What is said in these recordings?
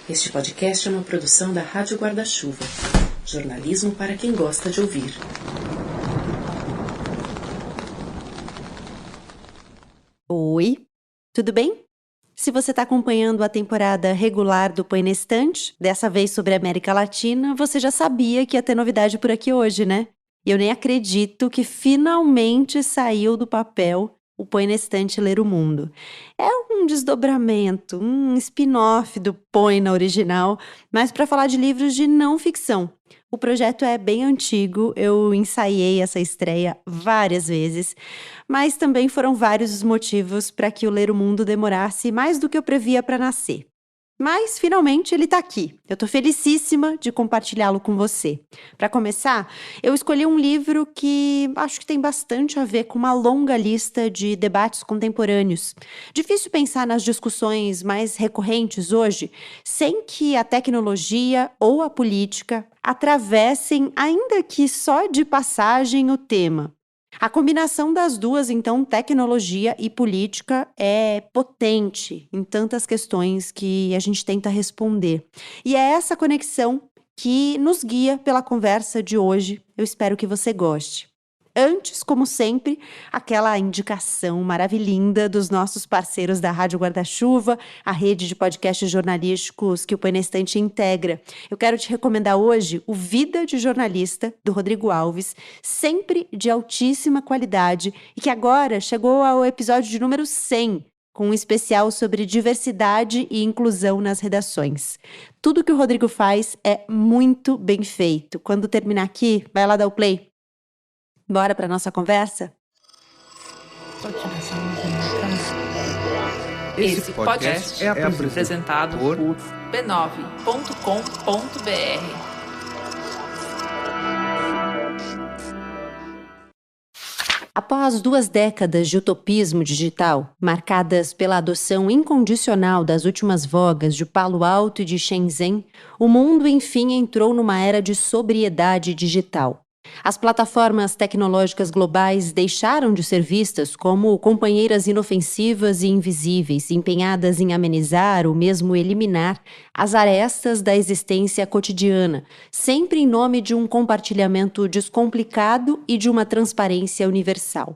Este podcast é uma produção da Rádio Guarda-Chuva. Jornalismo para quem gosta de ouvir. Oi, tudo bem? Se você está acompanhando a temporada regular do Põe na Estante, dessa vez sobre a América Latina, você já sabia que ia ter novidade por aqui hoje, né? E eu nem acredito que finalmente saiu do papel o Põe na Estante Ler o Mundo. É um desdobramento, um spin-off do Põe na original, mas para falar de livros de não ficção. O projeto é bem antigo, eu ensaiei essa estreia várias vezes, mas também foram vários os motivos para que o Ler o Mundo demorasse mais do que eu previa para nascer. Mas, finalmente, ele está aqui. Eu estou felicíssima de compartilhá-lo com você. Para começar, eu escolhi um livro que acho que tem bastante a ver com uma longa lista de debates contemporâneos. Difícil pensar nas discussões mais recorrentes hoje sem que a tecnologia ou a política atravessem, ainda que só de passagem, o tema. A combinação das duas, então, tecnologia e política, é potente em tantas questões que a gente tenta responder. E é essa conexão que nos guia pela conversa de hoje. Eu espero que você goste. Antes, como sempre, aquela indicação maravilhinda dos nossos parceiros da Rádio Guarda-Chuva, a rede de podcasts jornalísticos que o Põe na Estante integra. Eu quero te recomendar hoje o Vida de Jornalista, do Rodrigo Alves, sempre de altíssima qualidade e que agora chegou ao episódio de número 100, com um especial sobre diversidade e inclusão nas redações. Tudo que o Rodrigo faz é muito bem feito. Quando terminar aqui, vai lá dar o play. Bora para nossa conversa? Esse podcast é apresentado por b9.com.br. Após 2 décadas de utopismo digital, marcadas pela adoção incondicional das últimas vogas de Palo Alto e de Shenzhen, o mundo enfim entrou numa era de sobriedade digital. As plataformas tecnológicas globais deixaram de ser vistas como companheiras inofensivas e invisíveis, empenhadas em amenizar ou mesmo eliminar as arestas da existência cotidiana, sempre em nome de um compartilhamento descomplicado e de uma transparência universal.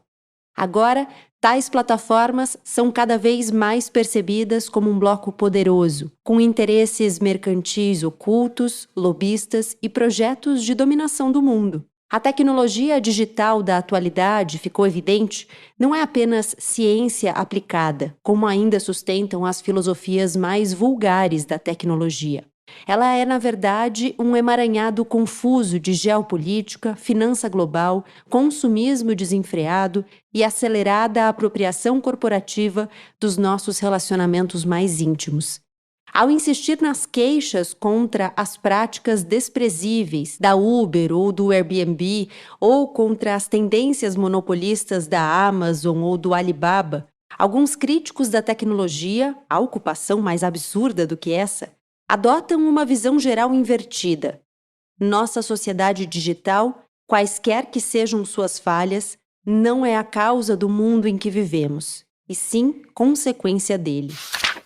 Agora, tais plataformas são cada vez mais percebidas como um bloco poderoso, com interesses mercantis ocultos, lobistas e projetos de dominação do mundo. A tecnologia digital da atualidade, ficou evidente, não é apenas ciência aplicada, como ainda sustentam as filosofias mais vulgares da tecnologia. Ela é, na verdade, um emaranhado confuso de geopolítica, finança global, consumismo desenfreado e acelerada apropriação corporativa dos nossos relacionamentos mais íntimos. Ao insistir nas queixas contra as práticas desprezíveis da Uber ou do Airbnb ou contra as tendências monopolistas da Amazon ou do Alibaba, alguns críticos da tecnologia, a ocupação mais absurda do que essa, adotam uma visão geral invertida. Nossa sociedade digital, quaisquer que sejam suas falhas, não é a causa do mundo em que vivemos, e sim consequência dele.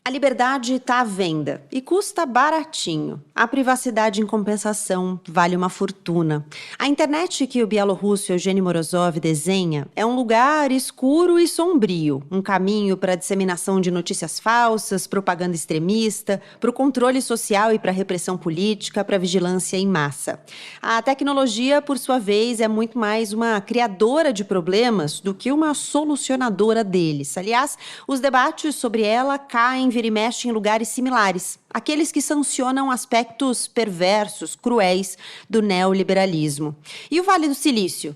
A liberdade está à venda e custa baratinho. A privacidade, em compensação, vale uma fortuna. A internet que o bielorrusso Eugênio Morozov desenha é um lugar escuro e sombrio, um caminho para a disseminação de notícias falsas, propaganda extremista, para o controle social e para a repressão política, para a vigilância em massa. A tecnologia, por sua vez, é muito mais uma criadora de problemas do que uma solucionadora deles. Aliás, os debates sobre ela caem vira e mexe em lugares similares, aqueles que sancionam aspectos perversos, cruéis do neoliberalismo. E o Vale do Silício?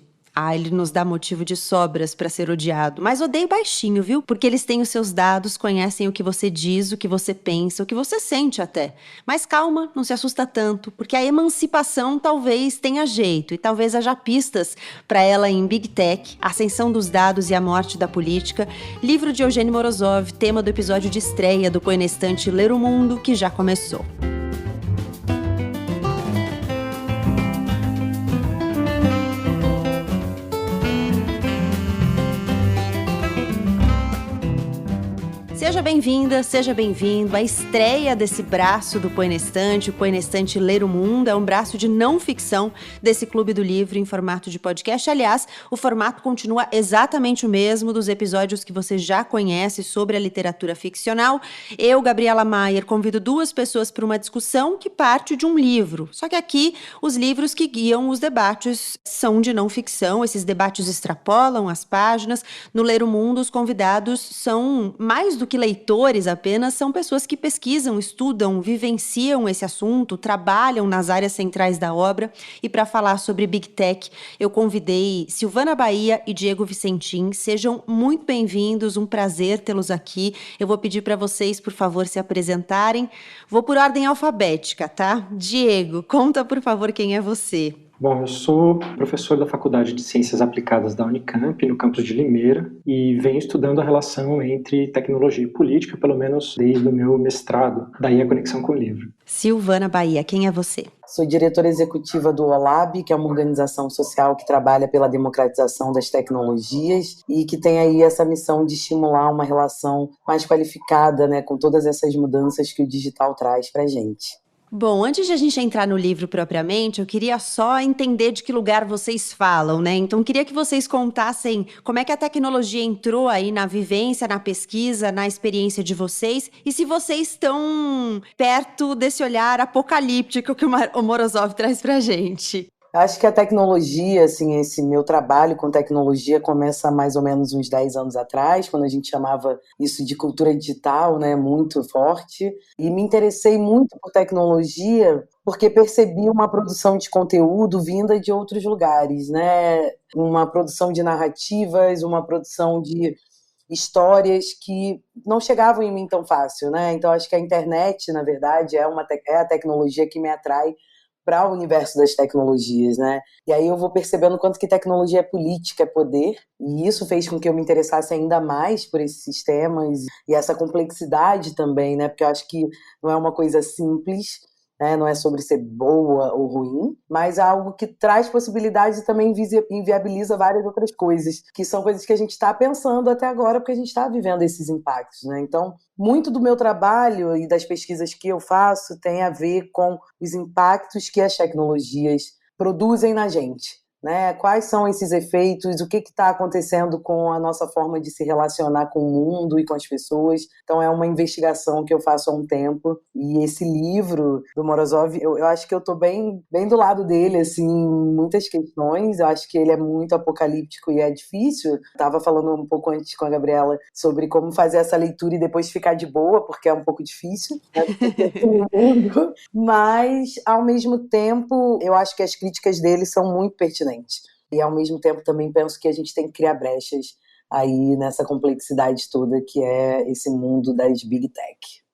Ele nos dá motivo de sobras para ser odiado, mas odeio baixinho, viu? Porque eles têm os seus dados, conhecem o que você diz, o que você pensa, o que você sente até. Mas calma, não se assusta tanto, porque a emancipação talvez tenha jeito e talvez haja pistas para ela em Big Tech, Ascensão dos Dados e a Morte da Política, livro de Eugênio Morozov, tema do episódio de estreia do Põe na Estante Ler o Mundo, que já começou. Seja bem-vinda, seja bem-vindo à estreia desse braço do Põe na Estante. O Põe na Estante Ler o Mundo é um braço de não ficção desse Clube do Livro em formato de podcast. Aliás, o formato continua exatamente o mesmo dos episódios que você já conhece sobre a literatura ficcional. Eu, Gabriela Maier, convido duas pessoas para uma discussão que parte de um livro. Só que aqui, os livros que guiam os debates são de não ficção. Esses debates extrapolam as páginas. No Ler o Mundo, os convidados são mais do que leitores apenas, são pessoas que pesquisam, estudam, vivenciam esse assunto, trabalham nas áreas centrais da obra. E para falar sobre Big Tech, eu convidei Silvana Bahia e Diego Vicentim. Sejam muito bem-vindos, um prazer tê-los aqui. Eu vou pedir para vocês, por favor, se apresentarem. Vou por ordem alfabética, tá? Diego, conta, por favor, quem é você. Bom, eu sou professor da Faculdade de Ciências Aplicadas da Unicamp, no campus de Limeira, e venho estudando a relação entre tecnologia e política, pelo menos desde o meu mestrado, daí a conexão com o livro. Silvana Bahia, quem é você? Sou diretora executiva do OLAB, que é uma organização social que trabalha pela democratização das tecnologias e que tem aí essa missão de estimular uma relação mais qualificada, né, com todas essas mudanças que o digital traz para a gente. Bom, antes de a gente entrar no livro propriamente, eu queria só entender de que lugar vocês falam, né? Então, queria que vocês contassem como é que a tecnologia entrou aí na vivência, na pesquisa, na experiência de vocês, e se vocês estão perto desse olhar apocalíptico que o Morozov traz pra gente. Acho que a tecnologia, assim, esse meu trabalho com tecnologia começa há mais ou menos uns 10 anos atrás, quando a gente chamava isso de cultura digital, né, muito forte. E me interessei muito por tecnologia porque percebi uma produção de conteúdo vinda de outros lugares, né? Uma produção de narrativas, uma produção de histórias que não chegavam em mim tão fácil, né? Então, acho que a internet, na verdade, é a tecnologia que me atrai para o universo das tecnologias, né? E aí eu vou percebendo quanto que tecnologia é política, é poder, e isso fez com que eu me interessasse ainda mais por esses sistemas e essa complexidade também, né? Porque eu acho que não é uma coisa simples, né? Não é sobre ser boa ou ruim, mas é algo que traz possibilidades e também inviabiliza várias outras coisas, que são coisas que a gente está pensando até agora, porque a gente está vivendo esses impactos, né? Então, muito do meu trabalho e das pesquisas que eu faço tem a ver com os impactos que as tecnologias produzem na gente, né? Quais são esses efeitos, o que está acontecendo com a nossa forma de se relacionar com o mundo e com as pessoas. Então é uma investigação que eu faço há um tempo, e esse livro do Morozov, eu acho que eu estou bem do lado dele, assim, em muitas questões. Eu acho que ele é muito apocalíptico e é difícil. Estava falando um pouco antes com a Gabriela sobre como fazer essa leitura e depois ficar de boa, porque é um pouco difícil, né? Mas, ao mesmo tempo, eu acho que as críticas dele são muito pertinentes. E, ao mesmo tempo, também penso que a gente tem que criar brechas aí nessa complexidade toda que é esse mundo das Big Tech.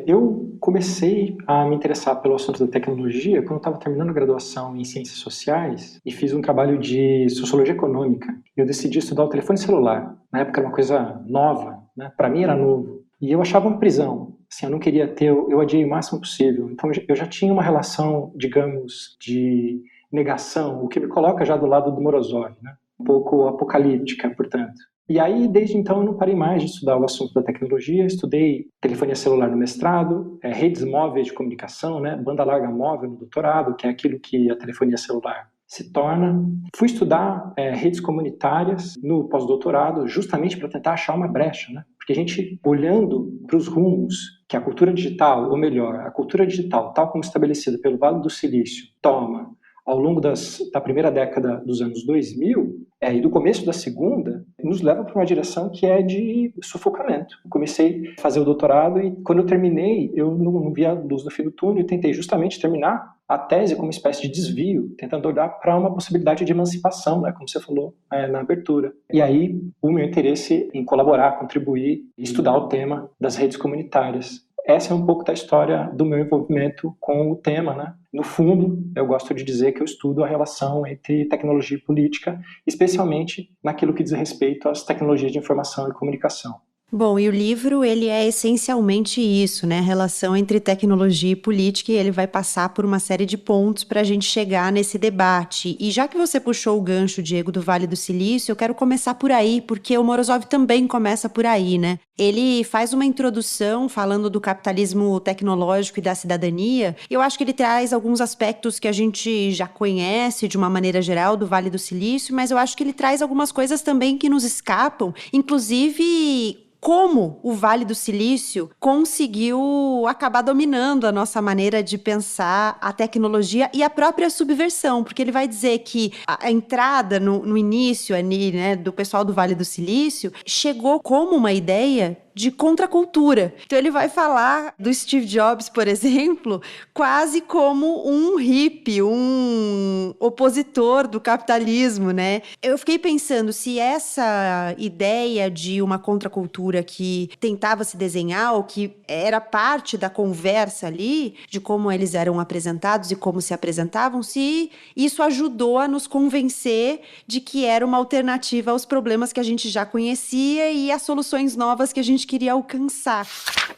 Eu comecei a me interessar pelo assunto da tecnologia quando eu estava terminando a graduação em Ciências Sociais e fiz um trabalho de Sociologia Econômica. Eu decidi estudar o telefone celular. Na época era uma coisa nova, né? Para mim era novo. E eu achava uma prisão. Assim, eu não queria ter, eu adiei o máximo possível. Então eu já tinha uma relação, digamos, de negação, o que me coloca já do lado do Morozov, né? Um pouco apocalíptica, portanto. E aí, desde então, eu não parei mais de estudar o assunto da tecnologia. Estudei telefonia celular no mestrado, redes móveis de comunicação, né? Banda larga móvel no doutorado, que é aquilo que a telefonia celular se torna. Fui estudar redes comunitárias no pós-doutorado, justamente para tentar achar uma brecha, né? Porque a gente, olhando para os rumos que a cultura digital, ou melhor, a cultura digital, tal como estabelecida pelo Vale do Silício, toma ao longo da primeira década dos anos 2000 e do começo da segunda, nos leva para uma direção que é de sufocamento. Eu comecei a fazer o doutorado e, quando eu terminei, eu não via a luz no fim do túnel e tentei justamente terminar a tese como uma espécie de desvio, tentando olhar para uma possibilidade de emancipação, né, como você falou na abertura. E aí, o meu interesse em colaborar, contribuir e estudar o tema das redes comunitárias. Essa é um pouco da história do meu envolvimento com o tema, né? No fundo, eu gosto de dizer que eu estudo a relação entre tecnologia e política, especialmente naquilo que diz respeito às tecnologias de informação e comunicação. Bom, e o livro, ele é essencialmente isso, né? A relação entre tecnologia e política, e ele vai passar por uma série de pontos para a gente chegar nesse debate. E já que você puxou o gancho, Diego, do Vale do Silício, eu quero começar por aí, porque o Morozov também começa por aí, né? Ele faz uma introdução falando do capitalismo tecnológico e da cidadania. Eu acho que ele traz alguns aspectos que a gente já conhece de uma maneira geral do Vale do Silício, mas eu acho que ele traz algumas coisas também que nos escapam, inclusive como o Vale do Silício conseguiu acabar dominando a nossa maneira de pensar a tecnologia e a própria subversão, porque ele vai dizer que a entrada no início ali, né, do pessoal do Vale do Silício chegou como uma ideia de contracultura. Então ele vai falar do Steve Jobs, por exemplo, quase como um hippie, um opositor do capitalismo, né? Eu fiquei pensando se essa ideia de uma contracultura que tentava se desenhar, ou que era parte da conversa ali, de como eles eram apresentados e como se apresentavam, se isso ajudou a nos convencer de que era uma alternativa aos problemas que a gente já conhecia e às soluções novas que a gente queria alcançar.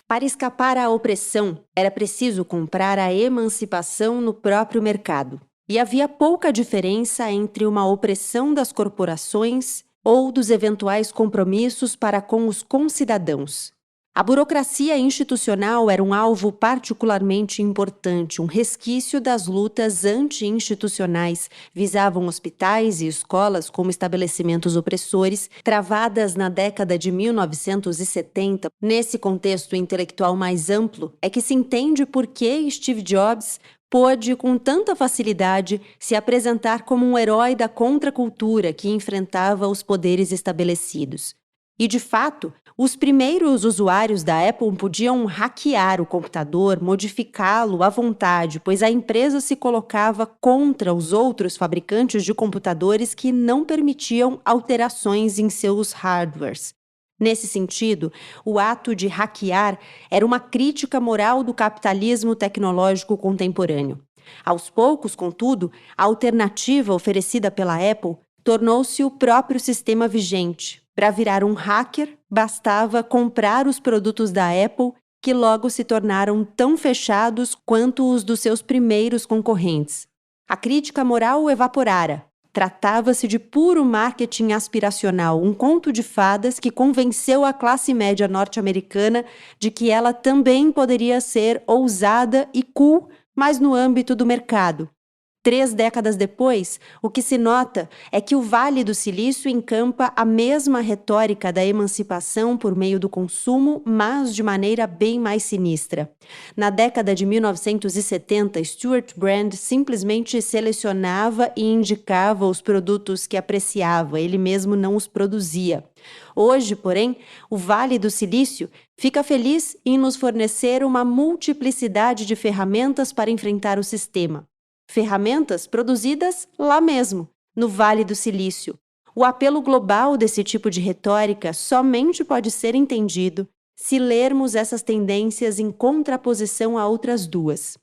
Para escapar à opressão, era preciso comprar a emancipação no próprio mercado. E havia pouca diferença entre uma opressão das corporações ou dos eventuais compromissos para com os concidadãos. A burocracia institucional era um alvo particularmente importante, um resquício das lutas anti-institucionais. Visavam hospitais e escolas como estabelecimentos opressores, travadas na década de 1970. Nesse contexto intelectual mais amplo, é que se entende por que Steve Jobs pôde, com tanta facilidade, se apresentar como um herói da contracultura que enfrentava os poderes estabelecidos. E, de fato, os primeiros usuários da Apple podiam hackear o computador, modificá-lo à vontade, pois a empresa se colocava contra os outros fabricantes de computadores que não permitiam alterações em seus hardwares. Nesse sentido, o ato de hackear era uma crítica moral do capitalismo tecnológico contemporâneo. Aos poucos, contudo, a alternativa oferecida pela Apple tornou-se o próprio sistema vigente. Para virar um hacker, bastava comprar os produtos da Apple, que logo se tornaram tão fechados quanto os dos seus primeiros concorrentes. A crítica moral evaporara. Tratava-se de puro marketing aspiracional, um conto de fadas que convenceu a classe média norte-americana de que ela também poderia ser ousada e cool, mas no âmbito do mercado. 3 décadas depois, o que se nota é que o Vale do Silício encampa a mesma retórica da emancipação por meio do consumo, mas de maneira bem mais sinistra. Na década de 1970, Stewart Brand simplesmente selecionava e indicava os produtos que apreciava, ele mesmo não os produzia. Hoje, porém, o Vale do Silício fica feliz em nos fornecer uma multiplicidade de ferramentas para enfrentar o sistema. Ferramentas produzidas lá mesmo, no Vale do Silício. O apelo global desse tipo de retórica somente pode ser entendido se lermos essas tendências em contraposição a outras duas.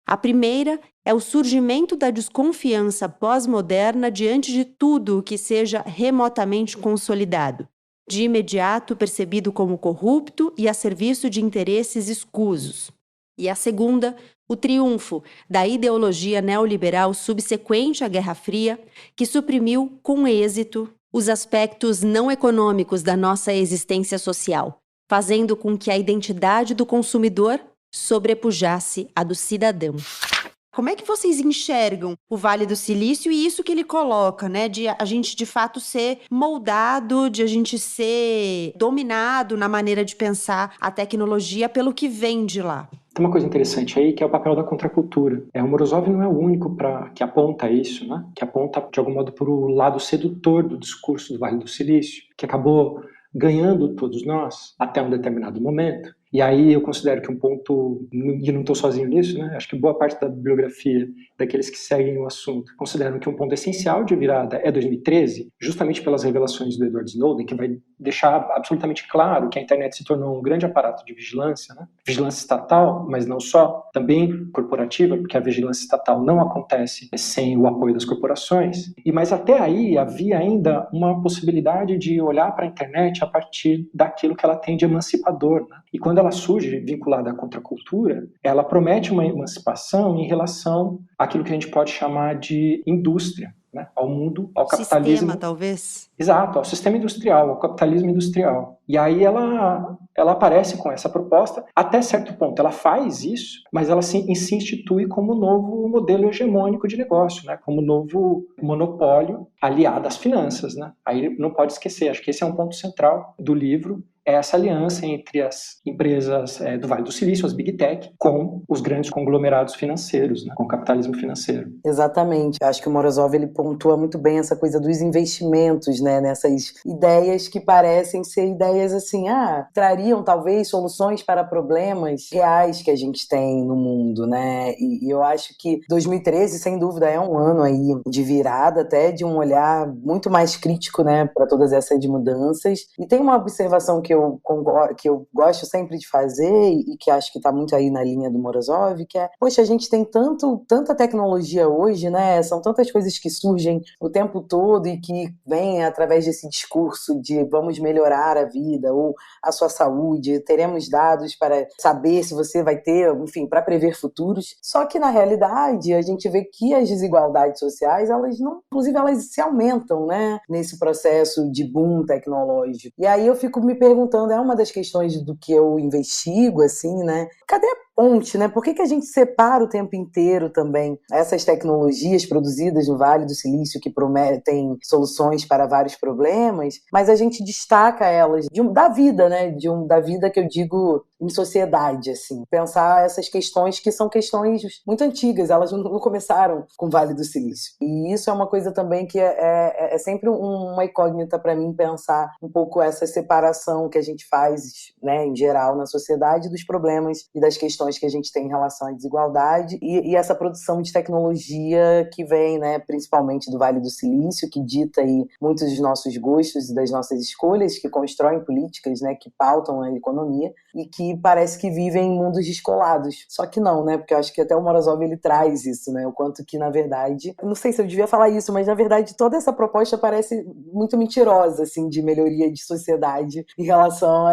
A primeira é o surgimento da desconfiança pós-moderna diante de tudo o que seja remotamente consolidado, de imediato percebido como corrupto e a serviço de interesses escusos. E a segunda, o triunfo da ideologia neoliberal subsequente à Guerra Fria, que suprimiu com êxito os aspectos não econômicos da nossa existência social, fazendo com que a identidade do consumidor sobrepujasse a do cidadão. Como é que vocês enxergam o Vale do Silício e isso que ele coloca, né? De a gente, de fato, ser moldado, de a gente ser dominado na maneira de pensar a tecnologia pelo que vem de lá? Tem uma coisa interessante aí, que é o papel da contracultura. O Morozov não é o único que aponta isso, né? Que aponta, de algum modo, para o lado sedutor do discurso do Vale do Silício, que acabou ganhando todos nós até um determinado momento, E aí eu considero que um ponto, e não estou sozinho nisso, né? Acho que boa parte da bibliografia daqueles que seguem o assunto consideram que um ponto essencial de virada é 2013, justamente pelas revelações do Edward Snowden, que vai deixar absolutamente claro que a internet se tornou um grande aparato de vigilância, né? Vigilância estatal, mas não só, também corporativa, porque a vigilância estatal não acontece sem o apoio das corporações. Mas até aí havia ainda uma possibilidade de olhar para a internet a partir daquilo que ela tem de emancipador, né? E quando ela surge vinculada à contracultura, ela promete uma emancipação em relação àquilo que a gente pode chamar de indústria, né? Ao mundo, ao capitalismo. Sistema, talvez? Exato, ao sistema industrial, ao capitalismo industrial. E aí ela aparece com essa proposta, até certo ponto ela faz isso, mas ela se institui como novo modelo hegemônico de negócio, né? Como novo monopólio aliado às finanças, né? Aí não pode esquecer, acho que esse é um ponto central do livro, é essa aliança entre as empresas do Vale do Silício, as Big Tech, com os grandes conglomerados financeiros, né, com o capitalismo financeiro. Exatamente. Acho que o Morozov ele pontua muito bem essa coisa dos investimentos, né, nessas ideias que parecem ser ideias assim, trariam talvez soluções para problemas reais que a gente tem no mundo, né? E eu acho que 2013, sem dúvida, é um ano aí de virada, até de um olhar muito mais crítico, né, para todas essas mudanças. E tem uma observação que eu gosto sempre de fazer e que acho que está muito aí na linha do Morozov, que é, poxa, a gente tem tanta tecnologia hoje, né? São tantas coisas que surgem o tempo todo e que vêm através desse discurso de vamos melhorar a vida ou a sua saúde, teremos dados para saber se você vai ter, enfim, para prever futuros. Só que, na realidade, a gente vê que as desigualdades sociais, inclusive, elas se aumentam, né? Nesse processo de boom tecnológico. E aí eu fico me perguntando, é uma das questões do que eu investigo, assim, né? Cadê a ponte, né? Por que a gente separa o tempo inteiro também essas tecnologias produzidas no Vale do Silício que prometem soluções para vários problemas, mas a gente destaca elas da vida, né? Da vida que eu digo em sociedade, assim. Pensar essas questões que são questões muito antigas, elas não começaram com o Vale do Silício. E isso é uma coisa também que é sempre uma incógnita para mim, pensar um pouco essa separação que a gente faz, né, em geral na sociedade, dos problemas e das questões que a gente tem em relação à desigualdade e essa produção de tecnologia que vem, né, principalmente do Vale do Silício, que dita aí muitos dos nossos gostos e das nossas escolhas, que constroem políticas, né, que pautam a economia e que parece que vivem em mundos descolados. Só que não, né, porque eu acho que até o Morozov ele traz isso, né, o quanto que, na verdade, não sei se eu devia falar isso, mas na verdade toda essa proposta parece muito mentirosa, assim, de melhoria de sociedade em relação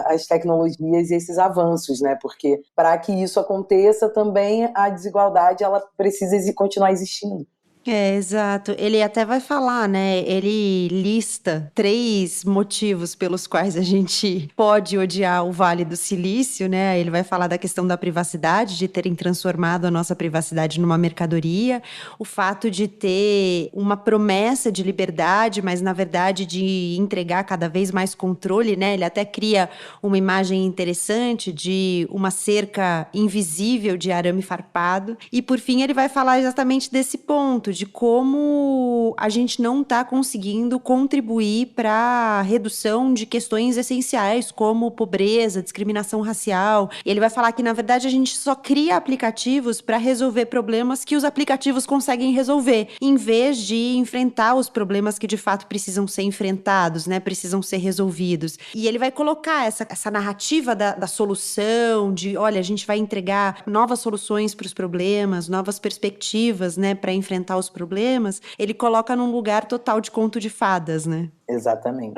às tecnologias e esses avanços, né, porque para que isso aconteça também a desigualdade ela precisa continuar existindo. Exato. Ele até vai falar, né? Ele lista 3 motivos pelos quais a gente pode odiar o Vale do Silício, né? Ele vai falar da questão da privacidade, de terem transformado a nossa privacidade numa mercadoria, o fato de ter uma promessa de liberdade, mas na verdade de entregar cada vez mais controle, né? Ele até cria uma imagem interessante de uma cerca invisível de arame farpado. E por fim ele vai falar exatamente desse ponto, de como a gente não está conseguindo contribuir para a redução de questões essenciais, como pobreza, discriminação racial. E ele vai falar que, na verdade, a gente só cria aplicativos para resolver problemas que os aplicativos conseguem resolver, em vez de enfrentar os problemas que, de fato, precisam ser enfrentados, né? Precisam ser resolvidos. E ele vai colocar essa narrativa da solução, de, olha, a gente vai entregar novas soluções para os problemas, novas perspectivas, né, para enfrentar os problemas, ele coloca num lugar total de conto de fadas, né? Exatamente.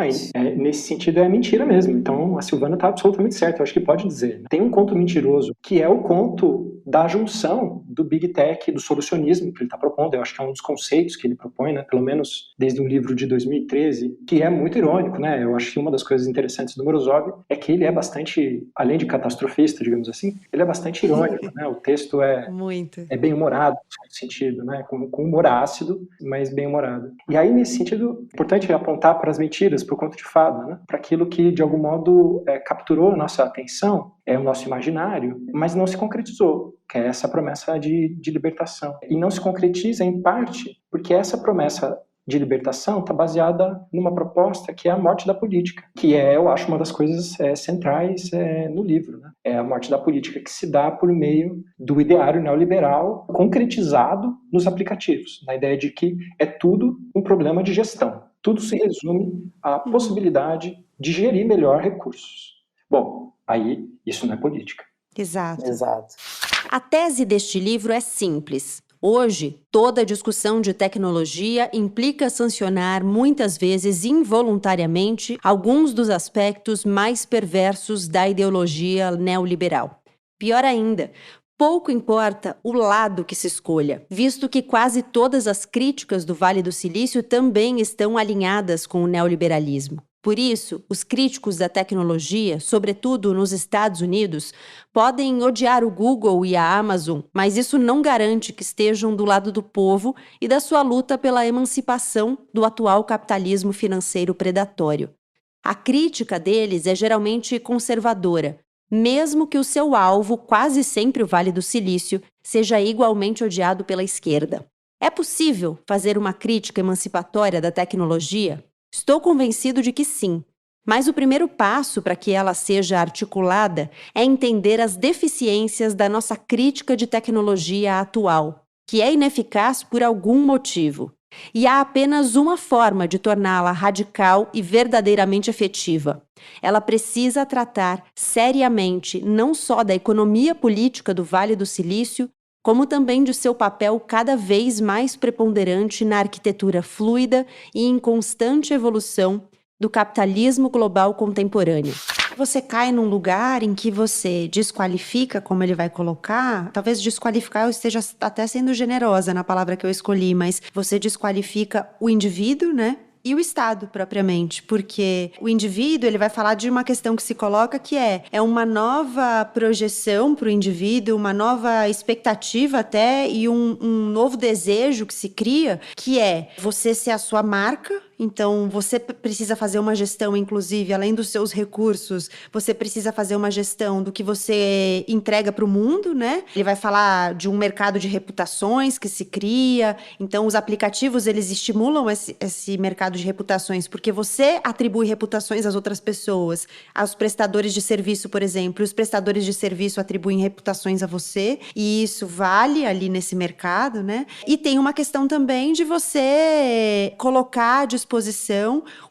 Nesse sentido é mentira mesmo. Então a Silvana está absolutamente certa, eu acho que pode dizer. Tem um conto mentiroso, que é o conto da junção do Big Tech, do solucionismo que ele está propondo. Eu acho que é um dos conceitos que ele propõe, né? Pelo menos desde um livro de 2013, que é muito irônico, né? Eu acho que uma das coisas interessantes do Morozov é que ele é bastante, além de catastrofista, digamos assim, ele é bastante irônico, né? O texto é bem humorado, no sentido, né? Com humor ácido, mas bem humorado. E aí, nesse sentido, é importante apontar para as mentiras, para o conto de fada, né? Para aquilo que, de algum modo, capturou a nossa atenção, o nosso imaginário, mas não se concretizou, que é essa promessa de libertação. E não se concretiza, em parte, porque essa promessa de libertação está baseada numa proposta que é a morte da política, que eu acho, uma das coisas centrais no livro, né? É a morte da política que se dá por meio do ideário neoliberal concretizado nos aplicativos, na ideia de que é tudo um problema de gestão. Tudo se resume à possibilidade de gerir melhor recursos. Bom, aí isso não é política. Exato. A tese deste livro é simples. Hoje, toda discussão de tecnologia implica sancionar, muitas vezes involuntariamente, alguns dos aspectos mais perversos da ideologia neoliberal. Pior ainda, pouco importa o lado que se escolha, visto que quase todas as críticas do Vale do Silício também estão alinhadas com o neoliberalismo. Por isso, os críticos da tecnologia, sobretudo nos Estados Unidos, podem odiar o Google e a Amazon, mas isso não garante que estejam do lado do povo e da sua luta pela emancipação do atual capitalismo financeiro predatório. A crítica deles é geralmente conservadora, mesmo que o seu alvo, quase sempre o Vale do Silício, seja igualmente odiado pela esquerda. É possível fazer uma crítica emancipatória da tecnologia? Estou convencido de que sim, mas o primeiro passo para que ela seja articulada é entender as deficiências da nossa crítica de tecnologia atual, que é ineficaz por algum motivo. E há apenas uma forma de torná-la radical e verdadeiramente efetiva. Ela precisa tratar seriamente não só da economia política do Vale do Silício, como também de seu papel cada vez mais preponderante na arquitetura fluida e em constante evolução do capitalismo global contemporâneo. Você cai num lugar em que você desqualifica, como ele vai colocar, talvez desqualificar eu esteja até sendo generosa na palavra que eu escolhi, mas você desqualifica o indivíduo, né? E o Estado, propriamente, porque o indivíduo, ele vai falar de uma questão que se coloca que é uma nova projeção para o indivíduo, uma nova expectativa até e um novo desejo que se cria, que é você ser a sua marca. Então, você precisa fazer uma gestão, inclusive, além dos seus recursos, você precisa fazer uma gestão do que você entrega para o mundo, né? Ele vai falar de um mercado de reputações que se cria. Então, os aplicativos, eles estimulam esse mercado de reputações, porque você atribui reputações às outras pessoas, aos prestadores de serviço, por exemplo. Os prestadores de serviço atribuem reputações a você, e isso vale ali nesse mercado, né? E tem uma questão também de você colocar à disposição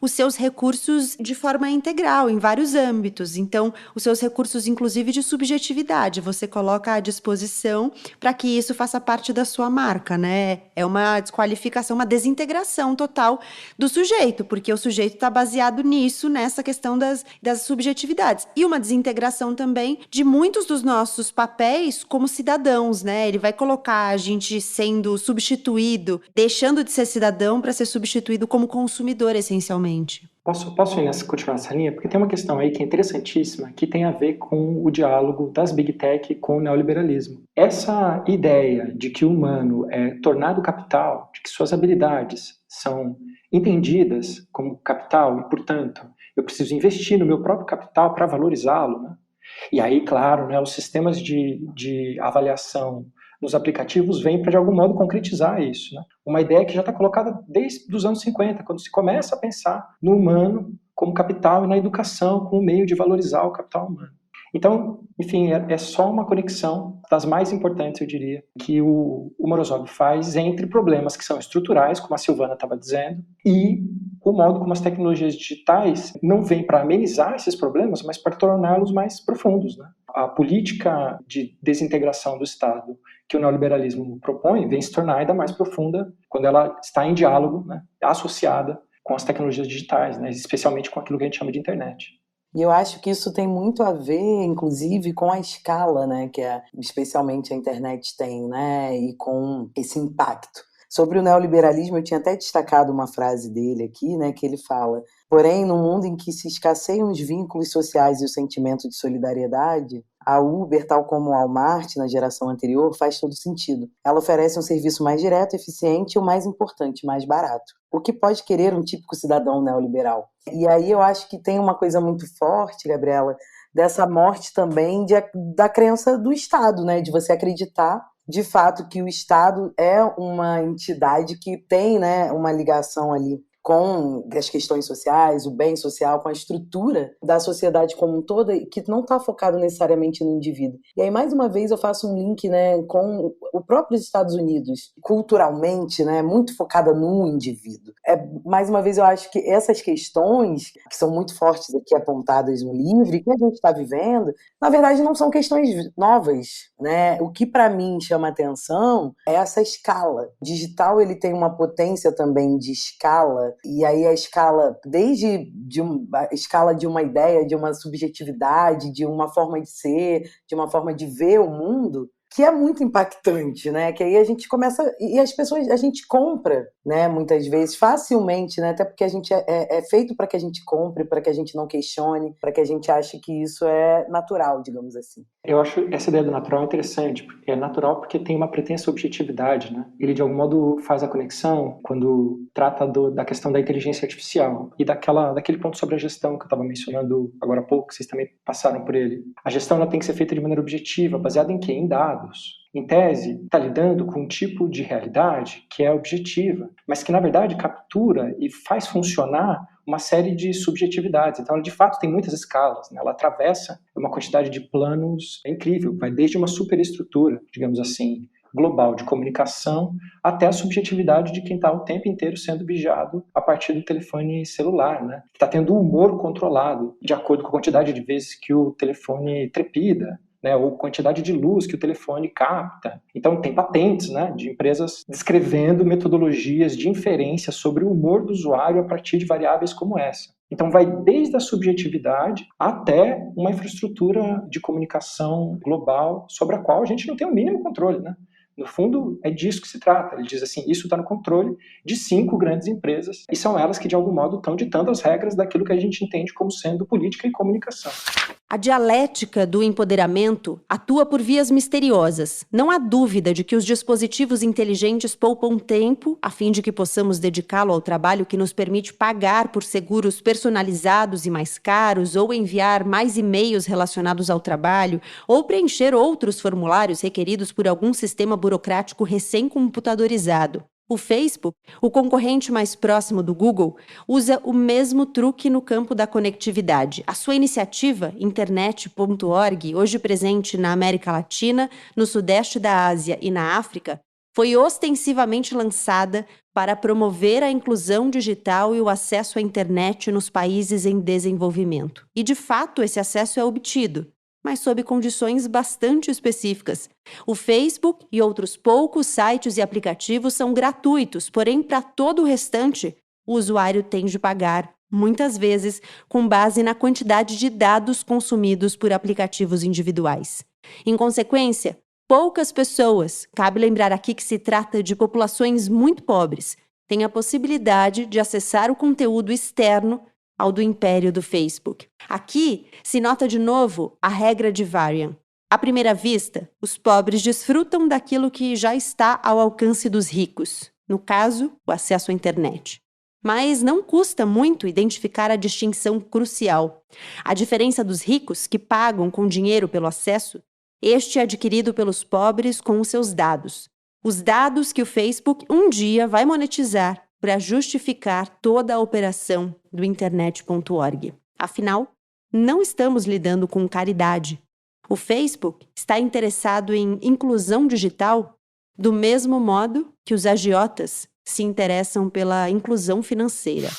os seus recursos de forma integral, em vários âmbitos. Então, os seus recursos, inclusive, de subjetividade, você coloca à disposição para que isso faça parte da sua marca, né? É uma desqualificação, uma desintegração total do sujeito, porque o sujeito está baseado nisso, nessa questão das subjetividades. E uma desintegração também de muitos dos nossos papéis como cidadãos, né? Ele vai colocar a gente sendo substituído, deixando de ser cidadão para ser substituído como consumidor, essencialmente. Posso continuar nessa linha? Porque tem uma questão aí que é interessantíssima, que tem a ver com o diálogo das Big Tech com o neoliberalismo. Essa ideia de que o humano é tornado capital, de que suas habilidades são entendidas como capital e, portanto, eu preciso investir no meu próprio capital para valorizá-lo, né? E aí, claro, né, os sistemas de avaliação nos aplicativos vêm para, de algum modo, concretizar isso, né? Uma ideia que já está colocada desde os anos 50, quando se começa a pensar no humano como capital e na educação como meio de valorizar o capital humano. Então, enfim, é só uma conexão das mais importantes, eu diria, que o Morozov faz entre problemas que são estruturais, como a Silvana estava dizendo, e o modo como as tecnologias digitais não vêm para amenizar esses problemas, mas para torná-los mais profundos, né? A política de desintegração do Estado que o neoliberalismo propõe vem se tornar ainda mais profunda quando ela está em diálogo, né, associada com as tecnologias digitais, né, especialmente com aquilo que a gente chama de internet. E eu acho que isso tem muito a ver, inclusive, com a escala, né, que especialmente a internet tem, né, e com esse impacto. Sobre o neoliberalismo, eu tinha até destacado uma frase dele aqui, né, que ele fala: porém, no mundo em que se escasseiam os vínculos sociais e o sentimento de solidariedade, a Uber, tal como a Walmart na geração anterior, faz todo sentido. Ela oferece um serviço mais direto, eficiente e, o mais importante, mais barato. O que pode querer um típico cidadão neoliberal? E aí eu acho que tem uma coisa muito forte, Gabriela, dessa morte também da crença do Estado, né? De você acreditar de fato que o Estado é uma entidade que tem, né, uma ligação ali com as questões sociais, o bem social, com a estrutura da sociedade como um todo, que não está focado necessariamente no indivíduo. E aí, mais uma vez, eu faço um link, né, com o próprio Estados Unidos, culturalmente, né, muito focada no indivíduo. Mais uma vez, eu acho que essas questões, que são muito fortes aqui apontadas no livro, e que a gente está vivendo, na verdade, não são questões novas, né? O que, para mim, chama atenção é essa escala. O digital, ele tem uma potência também de escala, e aí a escala, desde a escala de uma ideia, de uma subjetividade, de uma forma de ser, de uma forma de ver o mundo, que é muito impactante, né? Que aí a gente começa, e as pessoas, a gente compra, né? Muitas vezes, facilmente, né? Até porque a gente é feito para que a gente compre, para que a gente não questione, para que a gente ache que isso é natural, digamos assim. Eu acho essa ideia do natural interessante, porque é natural porque tem uma pretensa objetividade, né? Ele, de algum modo, faz a conexão quando trata da questão da inteligência artificial e daquele ponto sobre a gestão que eu estava mencionando agora há pouco, que vocês também passaram por ele. A gestão ela tem que ser feita de maneira objetiva, baseada em quê? Em dados. Em tese, está lidando com um tipo de realidade que é objetiva, mas que, na verdade, captura e faz funcionar uma série de subjetividades. Então, ela, de fato, tem muitas escalas, né? Ela atravessa uma quantidade de planos incrível, vai desde uma superestrutura, digamos assim, global de comunicação, até a subjetividade de quem está o tempo inteiro sendo vigiado a partir do telefone celular, né? Que está tendo o humor controlado, de acordo com a quantidade de vezes que o telefone trepida, né, ou quantidade de luz que o telefone capta. Então tem patentes, né, de empresas descrevendo metodologias de inferência sobre o humor do usuário a partir de variáveis como essa. Então vai desde a subjetividade até uma infraestrutura de comunicação global sobre a qual a gente não tem o mínimo controle, né? No fundo, é disso que se trata. Ele diz assim, isso está no controle de 5 grandes empresas e são elas que, de algum modo, estão ditando as regras daquilo que a gente entende como sendo política e comunicação. A dialética do empoderamento atua por vias misteriosas. Não há dúvida de que os dispositivos inteligentes poupam tempo a fim de que possamos dedicá-lo ao trabalho que nos permite pagar por seguros personalizados e mais caros, ou enviar mais e-mails relacionados ao trabalho, ou preencher outros formulários requeridos por algum sistema burocrático recém-computadorizado. O Facebook, o concorrente mais próximo do Google, usa o mesmo truque no campo da conectividade. A sua iniciativa, Internet.org, hoje presente na América Latina, no Sudeste da Ásia e na África, foi ostensivamente lançada para promover a inclusão digital e o acesso à internet nos países em desenvolvimento. E, de fato, esse acesso é obtido, mas sob condições bastante específicas. O Facebook e outros poucos sites e aplicativos são gratuitos, porém, para todo o restante, o usuário tem de pagar, muitas vezes com base na quantidade de dados consumidos por aplicativos individuais. Em consequência, poucas pessoas, cabe lembrar aqui que se trata de populações muito pobres, têm a possibilidade de acessar o conteúdo externo ao do império do Facebook. Aqui se nota de novo a regra de Varian. À primeira vista, os pobres desfrutam daquilo que já está ao alcance dos ricos, no caso, o acesso à internet. Mas não custa muito identificar a distinção crucial. A diferença dos ricos, que pagam com dinheiro pelo acesso, este é adquirido pelos pobres com os seus dados. Os dados que o Facebook um dia vai monetizar para justificar toda a operação do Internet.org. Afinal, não estamos lidando com caridade. O Facebook está interessado em inclusão digital do mesmo modo que os agiotas se interessam pela inclusão financeira.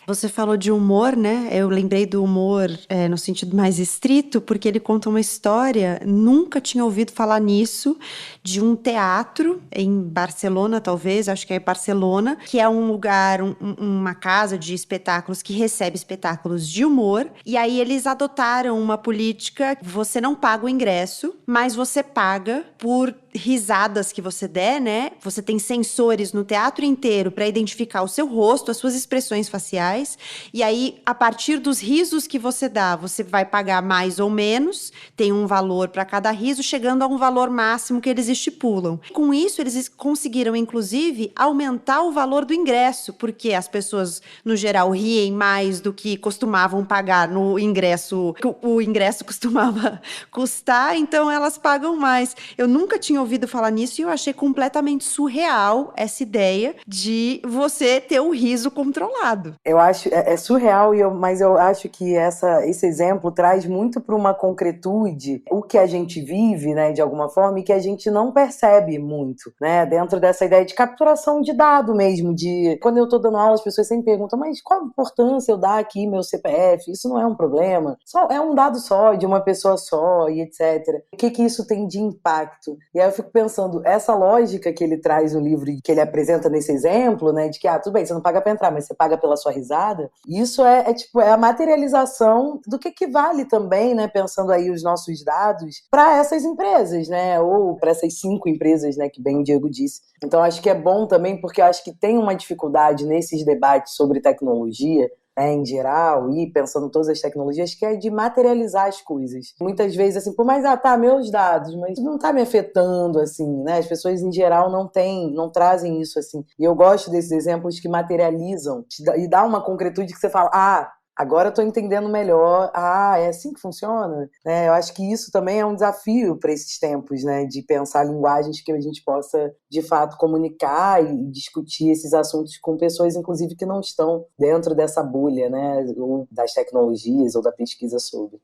Você falou de humor, né? Eu lembrei do humor no sentido mais estrito, porque ele conta uma história, nunca tinha ouvido falar nisso, de um teatro em Barcelona, talvez, acho que é Barcelona, que é um lugar, uma casa de espetáculos que recebe espetáculos de humor, e aí eles adotaram uma política, você não paga o ingresso, mas você paga por risadas que você der, né? Você tem sensores no teatro inteiro para identificar o seu rosto, as suas expressões faciais, sociais, e aí, a partir dos risos que você dá, você vai pagar mais ou menos, tem um valor para cada riso, chegando a um valor máximo que eles estipulam. Com isso, eles conseguiram, inclusive, aumentar o valor do ingresso, porque as pessoas, no geral, riem mais do que costumavam pagar no ingresso, que o ingresso costumava custar, então elas pagam mais. Eu nunca tinha ouvido falar nisso e eu achei completamente surreal essa ideia de você ter um riso controlado. Eu acho, é surreal, mas eu acho que esse exemplo traz muito para uma concretude o que a gente vive, né, de alguma forma, e que a gente não percebe muito, né, dentro dessa ideia de capturação de dado mesmo, quando eu estou dando aula, as pessoas sempre perguntam, mas qual a importância eu dar aqui meu CPF? Isso não é um problema, é um dado só, de uma pessoa só, e etc. O que isso tem de impacto? E aí eu fico pensando, essa lógica que ele traz no livro, que ele apresenta nesse exemplo, né, de que, tudo bem, você não paga para entrar, mas você paga pela sua risada, isso é a materialização do que vale também, né, pensando aí os nossos dados, para essas empresas, né, ou para essas 5 empresas, né, que bem o Diego disse. Então acho que é bom também, porque eu acho que tem uma dificuldade nesses debates sobre tecnologia, em geral, e pensando em todas as tecnologias, que é de materializar as coisas. Muitas vezes, assim, mas meus dados, mas não tá me afetando, assim, né? As pessoas, em geral, não trazem isso, assim. E eu gosto desses exemplos que materializam e dá uma concretude que você fala, agora eu tô entendendo melhor, é assim que funciona, né? Eu acho que isso também é um desafio para esses tempos, né? De pensar linguagens que a gente possa, de fato, comunicar e discutir esses assuntos com pessoas, inclusive, que não estão dentro dessa bolha, né? Ou das tecnologias ou da pesquisa sobre.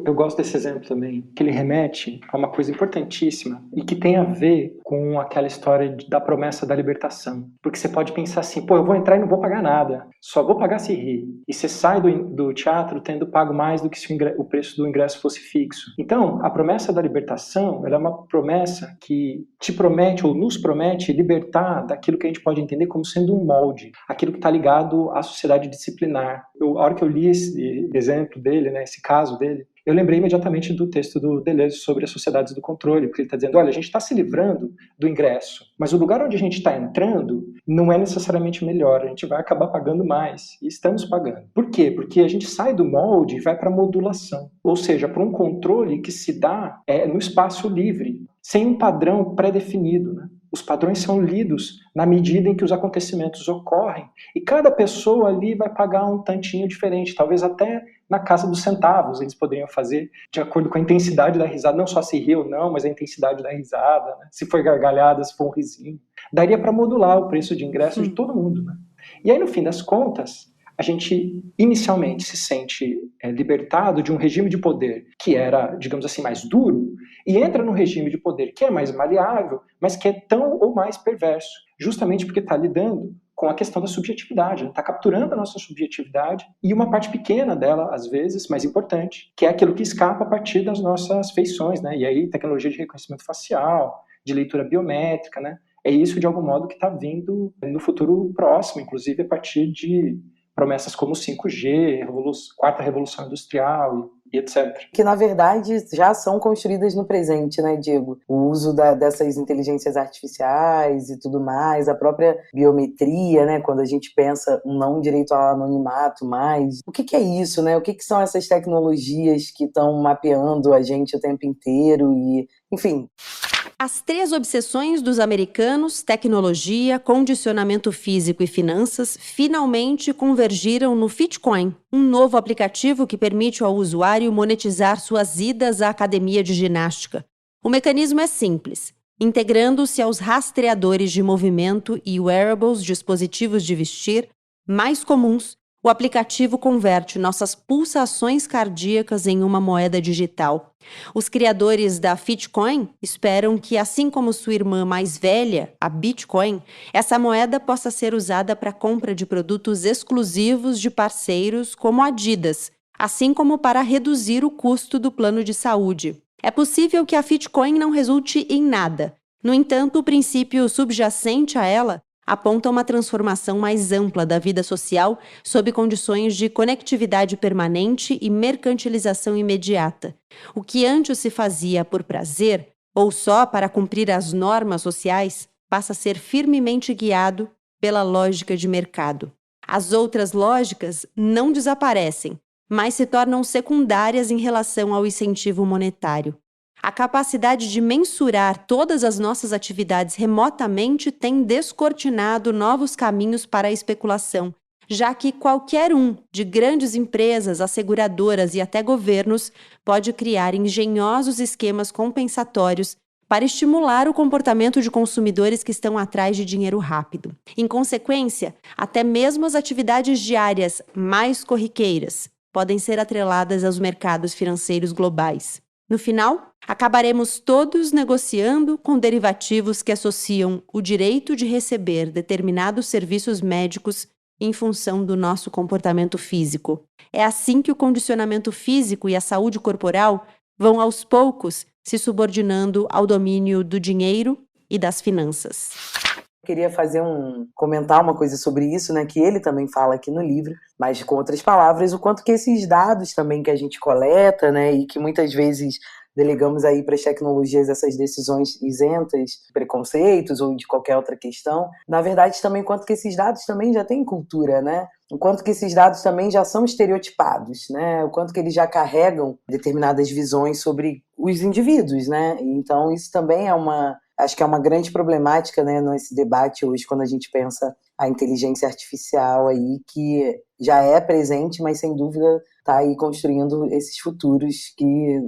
Eu gosto desse exemplo também, que ele remete a uma coisa importantíssima e que tem a ver com aquela história da promessa da libertação. Porque você pode pensar assim, eu vou entrar e não vou pagar nada, só vou pagar se rir. E você sai do teatro tendo pago mais do que se o preço do ingresso fosse fixo. Então, a promessa da libertação, ela é uma promessa que te promete ou nos promete libertar daquilo que a gente pode entender como sendo um molde, aquilo que está ligado à sociedade disciplinar. A hora que eu li esse exemplo dele, né, esse caso dele, eu lembrei imediatamente do texto do Deleuze sobre as sociedades do controle, porque ele está dizendo, olha, a gente está se livrando do ingresso, mas o lugar onde a gente está entrando não é necessariamente melhor, a gente vai acabar pagando mais, e estamos pagando. Por quê? Porque a gente sai do molde e vai para a modulação, ou seja, para um controle que se dá no espaço livre, sem um padrão pré-definido, né? Os padrões são lidos na medida em que os acontecimentos ocorrem e cada pessoa ali vai pagar um tantinho diferente, talvez até na casa dos centavos eles poderiam fazer de acordo com a intensidade da risada, não só se rir ou não, mas a intensidade da risada, né? Se foi gargalhada, se for um risinho. Daria para modular o preço de ingresso de todo mundo, né? E aí, no fim das contas, a gente inicialmente se sente libertado de um regime de poder que era, digamos assim, mais duro, e entra no regime de poder que é mais maleável, mas que é tão ou mais perverso, justamente porque está lidando com a questão da subjetividade, está capturando a nossa subjetividade e uma parte pequena dela, às vezes, mais importante, que é aquilo que escapa a partir das nossas feições, né? E aí tecnologia de reconhecimento facial, de leitura biométrica, né? É isso, de algum modo, que está vindo no futuro próximo, inclusive a partir de promessas como 5G, quarta revolução industrial e etc. Que, na verdade, já são construídas no presente, né, Diego? O uso dessas inteligências artificiais e tudo mais, a própria biometria, né, quando a gente pensa não direito ao anonimato mais. O que é isso, né? O que são essas tecnologias que estão mapeando a gente o tempo inteiro e, enfim... As 3 obsessões dos americanos, tecnologia, condicionamento físico e finanças, finalmente convergiram no Fitcoin, um novo aplicativo que permite ao usuário monetizar suas idas à academia de ginástica. O mecanismo é simples. Integrando-se aos rastreadores de movimento e wearables, dispositivos de vestir, mais comuns, o aplicativo converte nossas pulsações cardíacas em uma moeda digital. Os criadores da Fitcoin esperam que, assim como sua irmã mais velha, a Bitcoin, essa moeda possa ser usada para a compra de produtos exclusivos de parceiros como a Adidas, assim como para reduzir o custo do plano de saúde. É possível que a Fitcoin não resulte em nada. No entanto, o princípio subjacente a ela aponta uma transformação mais ampla da vida social sob condições de conectividade permanente e mercantilização imediata. O que antes se fazia por prazer, ou só para cumprir as normas sociais, passa a ser firmemente guiado pela lógica de mercado. As outras lógicas não desaparecem, mas se tornam secundárias em relação ao incentivo monetário. A capacidade de mensurar todas as nossas atividades remotamente tem descortinado novos caminhos para a especulação, já que qualquer de grandes empresas, asseguradoras e até governos pode criar engenhosos esquemas compensatórios para estimular o comportamento de consumidores que estão atrás de dinheiro rápido. Em consequência, até mesmo as atividades diárias mais corriqueiras podem ser atreladas aos mercados financeiros globais. No final, acabaremos todos negociando com derivativos que associam o direito de receber determinados serviços médicos em função do nosso comportamento físico. É assim que o condicionamento físico e a saúde corporal vão aos poucos se subordinando ao domínio do dinheiro e das finanças. Queria comentar uma coisa sobre isso, né, que ele também fala aqui no livro, mas com outras palavras, o quanto que esses dados também que a gente coleta, né, e que muitas vezes delegamos aí para as tecnologias essas decisões isentas de preconceitos ou de qualquer outra questão, na verdade também o quanto que esses dados também já têm cultura, né? O quanto que esses dados também já são estereotipados, né? O quanto que eles já carregam determinadas visões sobre os indivíduos, né? Então isso também acho que é uma grande problemática, né, nesse debate hoje, quando a gente pensa a inteligência artificial aí, que já é presente, mas sem dúvida está aí construindo esses futuros que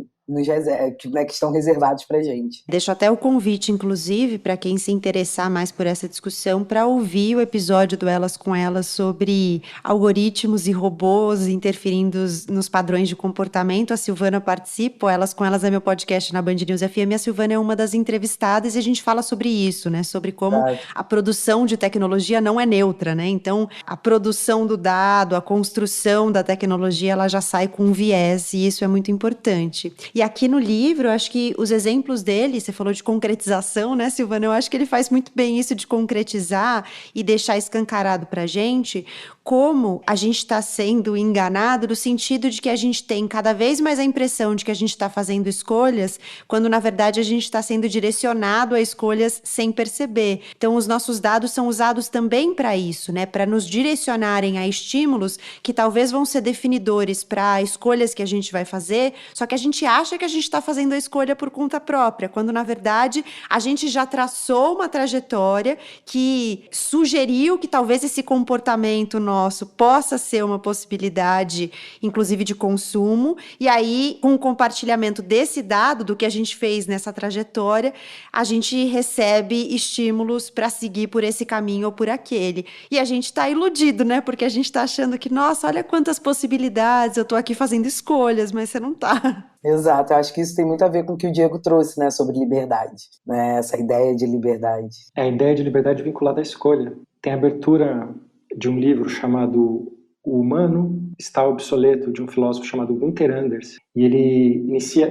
estão reservados para a gente. Deixo até o convite, inclusive, para quem se interessar mais por essa discussão, para ouvir o episódio do Elas com Elas sobre algoritmos e robôs interferindo nos padrões de comportamento. A Silvana participa, o Elas com Elas é meu podcast na Band News FM, a Silvana é uma das entrevistadas e a gente fala sobre isso, né? Sobre como a produção de tecnologia não é neutra, né? Então, a produção do dado, a construção da tecnologia, ela já sai com um viés e isso é muito importante. E aqui no livro, eu acho que os exemplos dele, você falou de concretização, né, Silvana? Eu acho que ele faz muito bem isso de concretizar e deixar escancarado para a gente como a gente está sendo enganado no sentido de que a gente tem cada vez mais a impressão de que a gente está fazendo escolhas, quando na verdade a gente está sendo direcionado a escolhas sem perceber. Então os nossos dados são usados também para isso, né? Para nos direcionarem a estímulos que talvez vão ser definidores para escolhas que a gente vai fazer, só que a gente acha que a gente está fazendo a escolha por conta própria, quando na verdade a gente já traçou uma trajetória que sugeriu que talvez esse comportamento nosso possa ser uma possibilidade, inclusive de consumo, e aí, com o compartilhamento desse dado, do que a gente fez nessa trajetória, a gente recebe estímulos para seguir por esse caminho ou por aquele. E a gente está iludido, né? Porque a gente está achando que, nossa, olha quantas possibilidades, eu estou aqui fazendo escolhas, mas você não está. Exato, eu acho que isso tem muito a ver com o que o Diego trouxe, né, sobre liberdade, né, essa ideia de liberdade. É a ideia de liberdade vinculada à escolha. Tem a abertura de um livro chamado O Humano Está Obsoleto, de um filósofo chamado Gunther Anders, e ele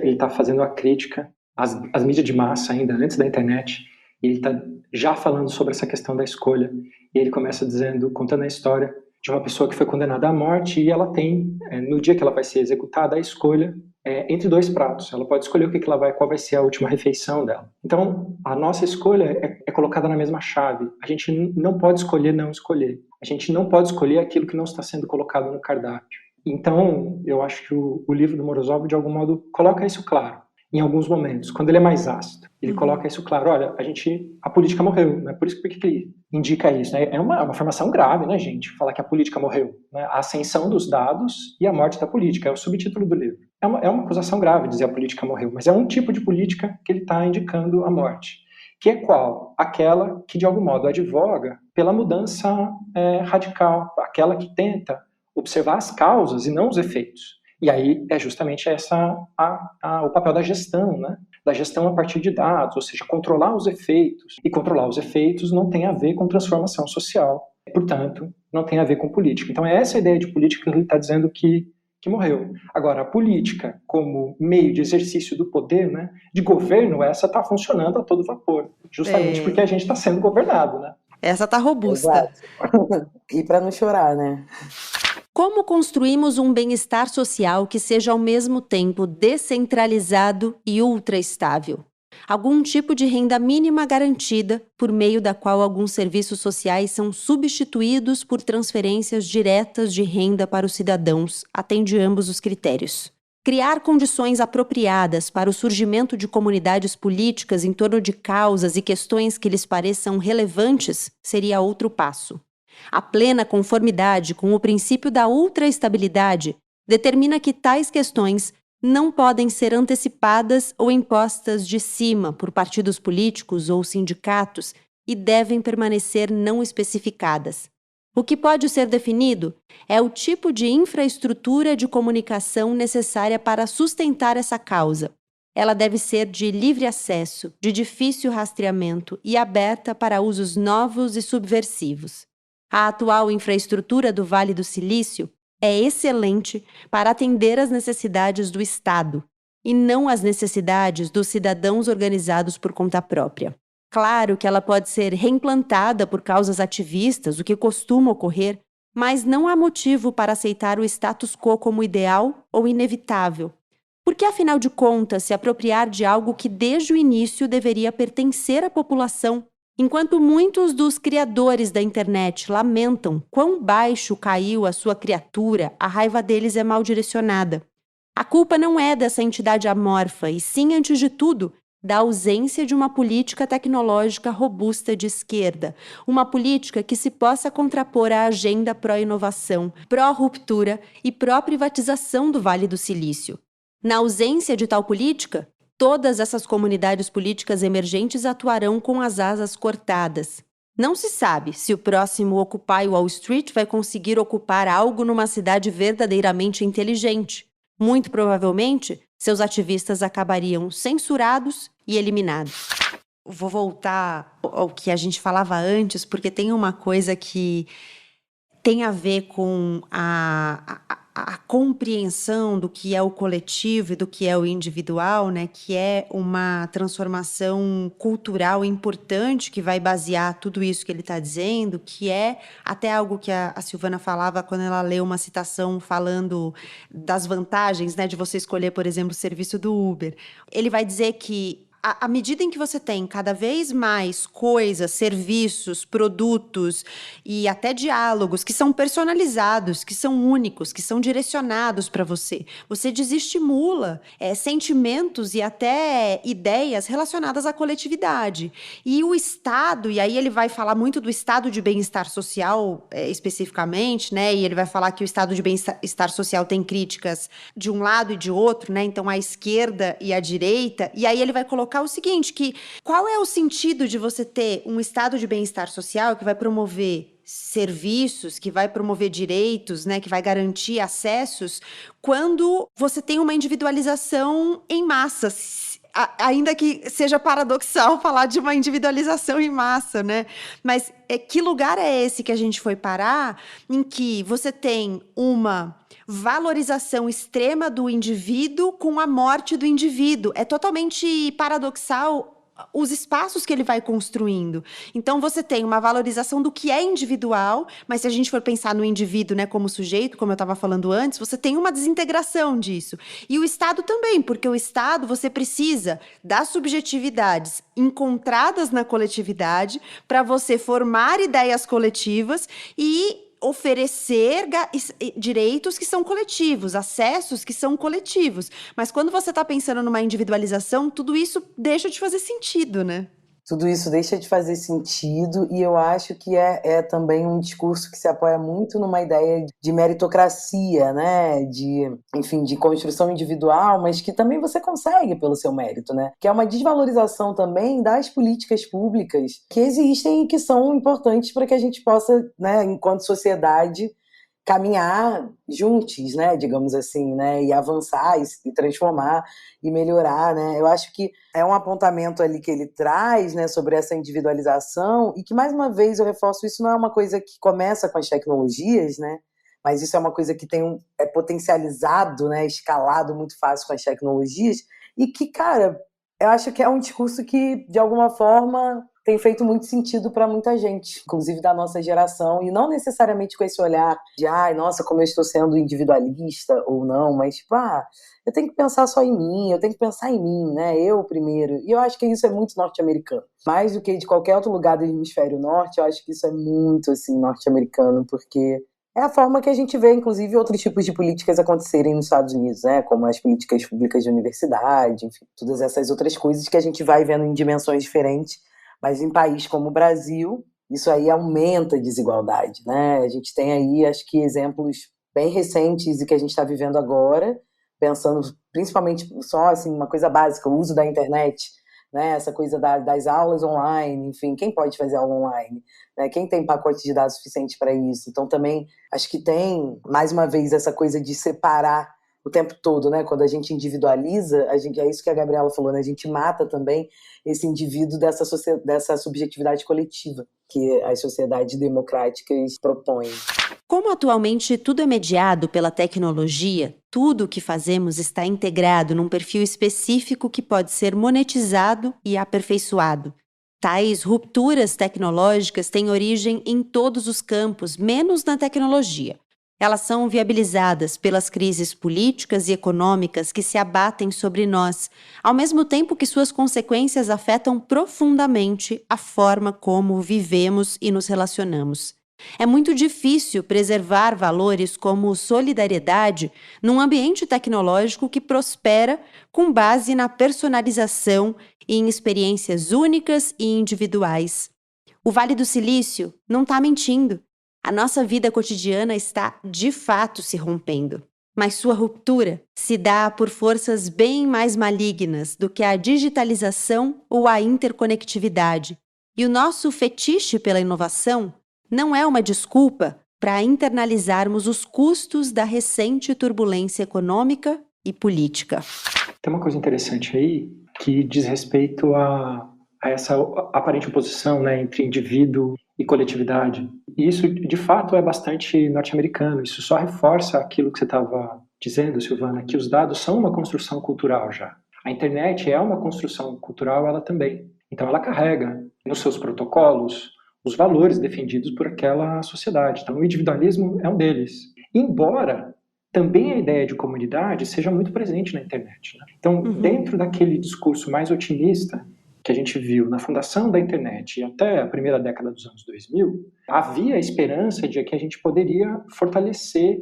está fazendo a crítica às mídias de massa ainda antes da internet, e ele está já falando sobre essa questão da escolha, e ele começa contando a história de uma pessoa que foi condenada à morte e ela tem, no dia que ela vai ser executada, a escolha entre dois pratos. Ela pode escolher qual vai ser a última refeição dela. Então, a nossa escolha é colocada na mesma chave. A gente não pode escolher não escolher. A gente não pode escolher aquilo que não está sendo colocado no cardápio. Então, eu acho que o livro do Morozov, de algum modo, coloca isso claro. Em alguns momentos, quando ele é mais ácido, ele coloca isso claro. Olha, a política morreu, né? Por que ele indica isso, né? É uma formação grave, né, gente? Falar que a política morreu, né? A ascensão dos dados e a morte da política, é o subtítulo do livro. É uma acusação grave dizer a política morreu, mas é um tipo de política que ele está indicando a morte. Que é qual? Aquela que, de algum modo, advoga pela mudança radical, aquela que tenta observar as causas e não os efeitos. E aí é justamente o papel da gestão, né? Da gestão a partir de dados, ou seja, controlar os efeitos. E controlar os efeitos não tem a ver com transformação social, portanto, não tem a ver com política. Então é essa a ideia de política que ele está dizendo que morreu. Agora, a política como meio de exercício do poder, né, de governo, essa está funcionando a todo vapor, justamente porque a gente está sendo governado, né? Essa está robusta. Exato. E para não chorar, né? Como construímos um bem-estar social que seja ao mesmo tempo descentralizado e ultra estável? algum tipo de renda mínima garantida, por meio da qual alguns serviços sociais são substituídos por transferências diretas de renda para os cidadãos, atende ambos os critérios. Criar condições apropriadas para o surgimento de comunidades políticas em torno de causas e questões que lhes pareçam relevantes seria outro passo. A plena conformidade com o princípio da ultraestabilidade determina que tais questões não podem ser antecipadas ou impostas de cima por partidos políticos ou sindicatos e devem permanecer não especificadas. O que pode ser definido é o tipo de infraestrutura de comunicação necessária para sustentar essa causa. Ela deve ser de livre acesso, de difícil rastreamento e aberta para usos novos e subversivos. A atual infraestrutura do Vale do Silício é excelente para atender às necessidades do Estado e não às necessidades dos cidadãos organizados por conta própria. Claro que ela pode ser reimplantada por causas ativistas, o que costuma ocorrer, mas não há motivo para aceitar o status quo como ideal ou inevitável. Porque, afinal de contas, se apropriar de algo que desde o início deveria pertencer à população, enquanto muitos dos criadores da internet lamentam quão baixo caiu a sua criatura, a raiva deles é mal direcionada. A culpa não é dessa entidade amorfa, e sim, antes de tudo, da ausência de uma política tecnológica robusta de esquerda, uma política que se possa contrapor à agenda pró-inovação, pró-ruptura e pró-privatização do Vale do Silício. Na ausência de tal política, todas essas comunidades políticas emergentes atuarão com as asas cortadas. Não se sabe se o próximo Occupy Wall Street vai conseguir ocupar algo numa cidade verdadeiramente inteligente. Muito provavelmente, seus ativistas acabariam censurados e eliminados. Vou voltar ao que a gente falava antes, porque tem uma coisa que tem a ver com a compreensão do que é o coletivo e do que é o individual, né? Que é uma transformação cultural importante que vai basear tudo isso que ele está dizendo, que é até algo que a Silvana falava quando ela leu uma citação falando das vantagens, né, de você escolher, por exemplo, o serviço do Uber. Ele vai dizer que à medida em que você tem cada vez mais coisas, serviços, produtos e até diálogos que são personalizados, que são únicos, que são direcionados para você, você desestimula sentimentos e até ideias relacionadas à coletividade. E o Estado, e aí ele vai falar muito do estado de bem-estar social especificamente, né? E ele vai falar que o estado de bem-estar social tem críticas de um lado e de outro, né? Então a esquerda e a direita, e aí ele vai colocar o seguinte, que qual é o sentido de você ter um estado de bem-estar social que vai promover serviços, que vai promover direitos, né, que vai garantir acessos, quando você tem uma individualização em massa, ainda que seja paradoxal falar de uma individualização em massa, né? Mas que lugar é esse que a gente foi parar, em que você tem uma valorização extrema do indivíduo com a morte do indivíduo? É totalmente paradoxal os espaços que ele vai construindo. Então, você tem uma valorização do que é individual, mas se a gente for pensar no indivíduo, né, como sujeito, como eu estava falando antes, você tem uma desintegração disso. E o Estado também, porque o Estado, você precisa das subjetividades encontradas na coletividade para você formar ideias coletivas e oferecer direitos que são coletivos, acessos que são coletivos. Mas quando você está pensando numa individualização, tudo isso deixa de fazer sentido, né? Tudo isso deixa de fazer sentido e eu acho que é também um discurso que se apoia muito numa ideia de meritocracia, né? Enfim, de construção individual, mas que também você consegue pelo seu mérito, né? Que é uma desvalorização também das políticas públicas que existem e que são importantes para que a gente possa, né, enquanto sociedade, caminhar juntos, né, digamos assim, né, e avançar e transformar e melhorar, né. Eu acho que é um apontamento ali que ele traz, né, sobre essa individualização e que, mais uma vez, eu reforço, isso não é uma coisa que começa com as tecnologias, né, mas isso é uma coisa que é potencializado, né, escalado muito fácil com as tecnologias e que, cara, eu acho que é um discurso que, de alguma forma, tem feito muito sentido para muita gente, inclusive da nossa geração, e não necessariamente com esse olhar de, ai, nossa, como eu estou sendo individualista ou não, mas tipo, eu tenho que pensar só em mim, eu tenho que pensar em mim, né, eu primeiro. E eu acho que isso é muito norte-americano. Mais do que de qualquer outro lugar do hemisfério norte, eu acho que isso é muito, assim, norte-americano, porque é a forma que a gente vê, inclusive, outros tipos de políticas acontecerem nos Estados Unidos, né? Como as políticas públicas de universidade, enfim, todas essas outras coisas que a gente vai vendo em dimensões diferentes, mas em país como o Brasil, isso aí aumenta a desigualdade, né? A gente tem aí, acho que, exemplos bem recentes e que a gente está vivendo agora, pensando principalmente só, assim, uma coisa básica, o uso da internet, né, essa coisa das aulas online, enfim, quem pode fazer aula online? Né, quem tem pacote de dados suficiente para isso? Então também acho que tem, mais uma vez, essa coisa de separar o tempo todo, né? Quando a gente individualiza, é isso que a Gabriela falou, né? A gente mata também esse indivíduo dessa subjetividade coletiva que as sociedades democráticas propõem. Como atualmente tudo é mediado pela tecnologia, tudo o que fazemos está integrado num perfil específico que pode ser monetizado e aperfeiçoado. Tais rupturas tecnológicas têm origem em todos os campos, menos na tecnologia. Elas são viabilizadas pelas crises políticas e econômicas que se abatem sobre nós, ao mesmo tempo que suas consequências afetam profundamente a forma como vivemos e nos relacionamos. É muito difícil preservar valores como solidariedade num ambiente tecnológico que prospera com base na personalização e em experiências únicas e individuais. O Vale do Silício não está mentindo. A nossa vida cotidiana está, de fato, se rompendo. Mas sua ruptura se dá por forças bem mais malignas do que a digitalização ou a interconectividade. E o nosso fetiche pela inovação não é uma desculpa para internalizarmos os custos da recente turbulência econômica e política. Tem uma coisa interessante aí que diz respeito a essa aparente oposição, né, entre indivíduo e coletividade. E isso, de fato, é bastante norte-americano. Isso só reforça aquilo que você estava dizendo, Silvana, que os dados são uma construção cultural já. A internet é uma construção cultural, ela também. Então, ela carrega nos seus protocolos os valores defendidos por aquela sociedade. Então, o individualismo é um deles. Embora também a ideia de comunidade seja muito presente na internet, né? Então, dentro daquele discurso mais otimista que a gente viu na fundação da internet e até a primeira década dos anos 2000, havia a esperança de que a gente poderia fortalecer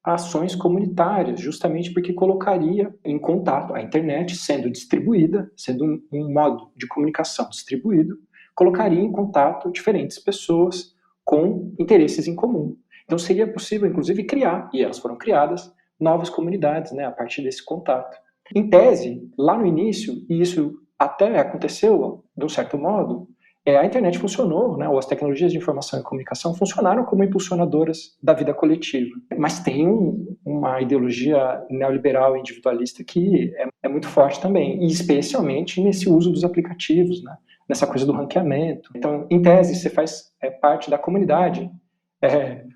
ações comunitárias, justamente porque colocaria em contato a internet sendo distribuída, sendo um modo de comunicação distribuído, colocaria em contato diferentes pessoas com interesses em comum. Então seria possível, inclusive, criar, e elas foram criadas, novas comunidades, né, a partir desse contato. Em tese, lá no início, e isso até aconteceu de um certo modo, a internet funcionou, né, ou as tecnologias de informação e comunicação funcionaram como impulsionadoras da vida coletiva. Mas tem uma ideologia neoliberal e individualista que é muito forte também, e especialmente nesse uso dos aplicativos, né, nessa coisa do ranqueamento. Então, em tese, você faz parte da comunidade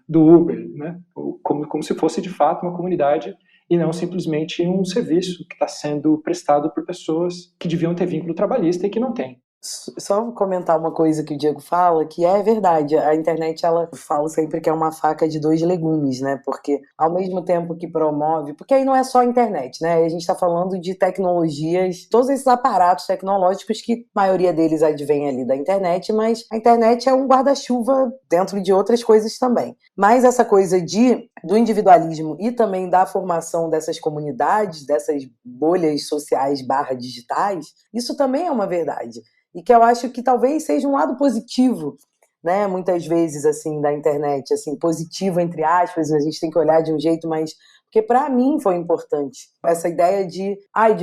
do Uber, né, como se fosse de fato uma comunidade e não simplesmente um serviço que está sendo prestado por pessoas que deviam ter vínculo trabalhista e que não têm. Só comentar uma coisa que o Diego fala, que é verdade, a internet, ela fala sempre que é uma faca de dois legumes, né, porque ao mesmo tempo que promove, porque aí não é só a internet, né, a gente está falando de tecnologias, todos esses aparatos tecnológicos que a maioria deles advém ali da internet, mas a internet é um guarda-chuva dentro de outras coisas também. Mas essa coisa do individualismo e também da formação dessas comunidades, dessas bolhas sociais /digitais, isso também é uma verdade. E que eu acho que talvez seja um lado positivo, né, muitas vezes, assim, da internet, assim, positivo, entre aspas, a gente tem que olhar de um jeito mais... Porque para mim foi importante essa ideia de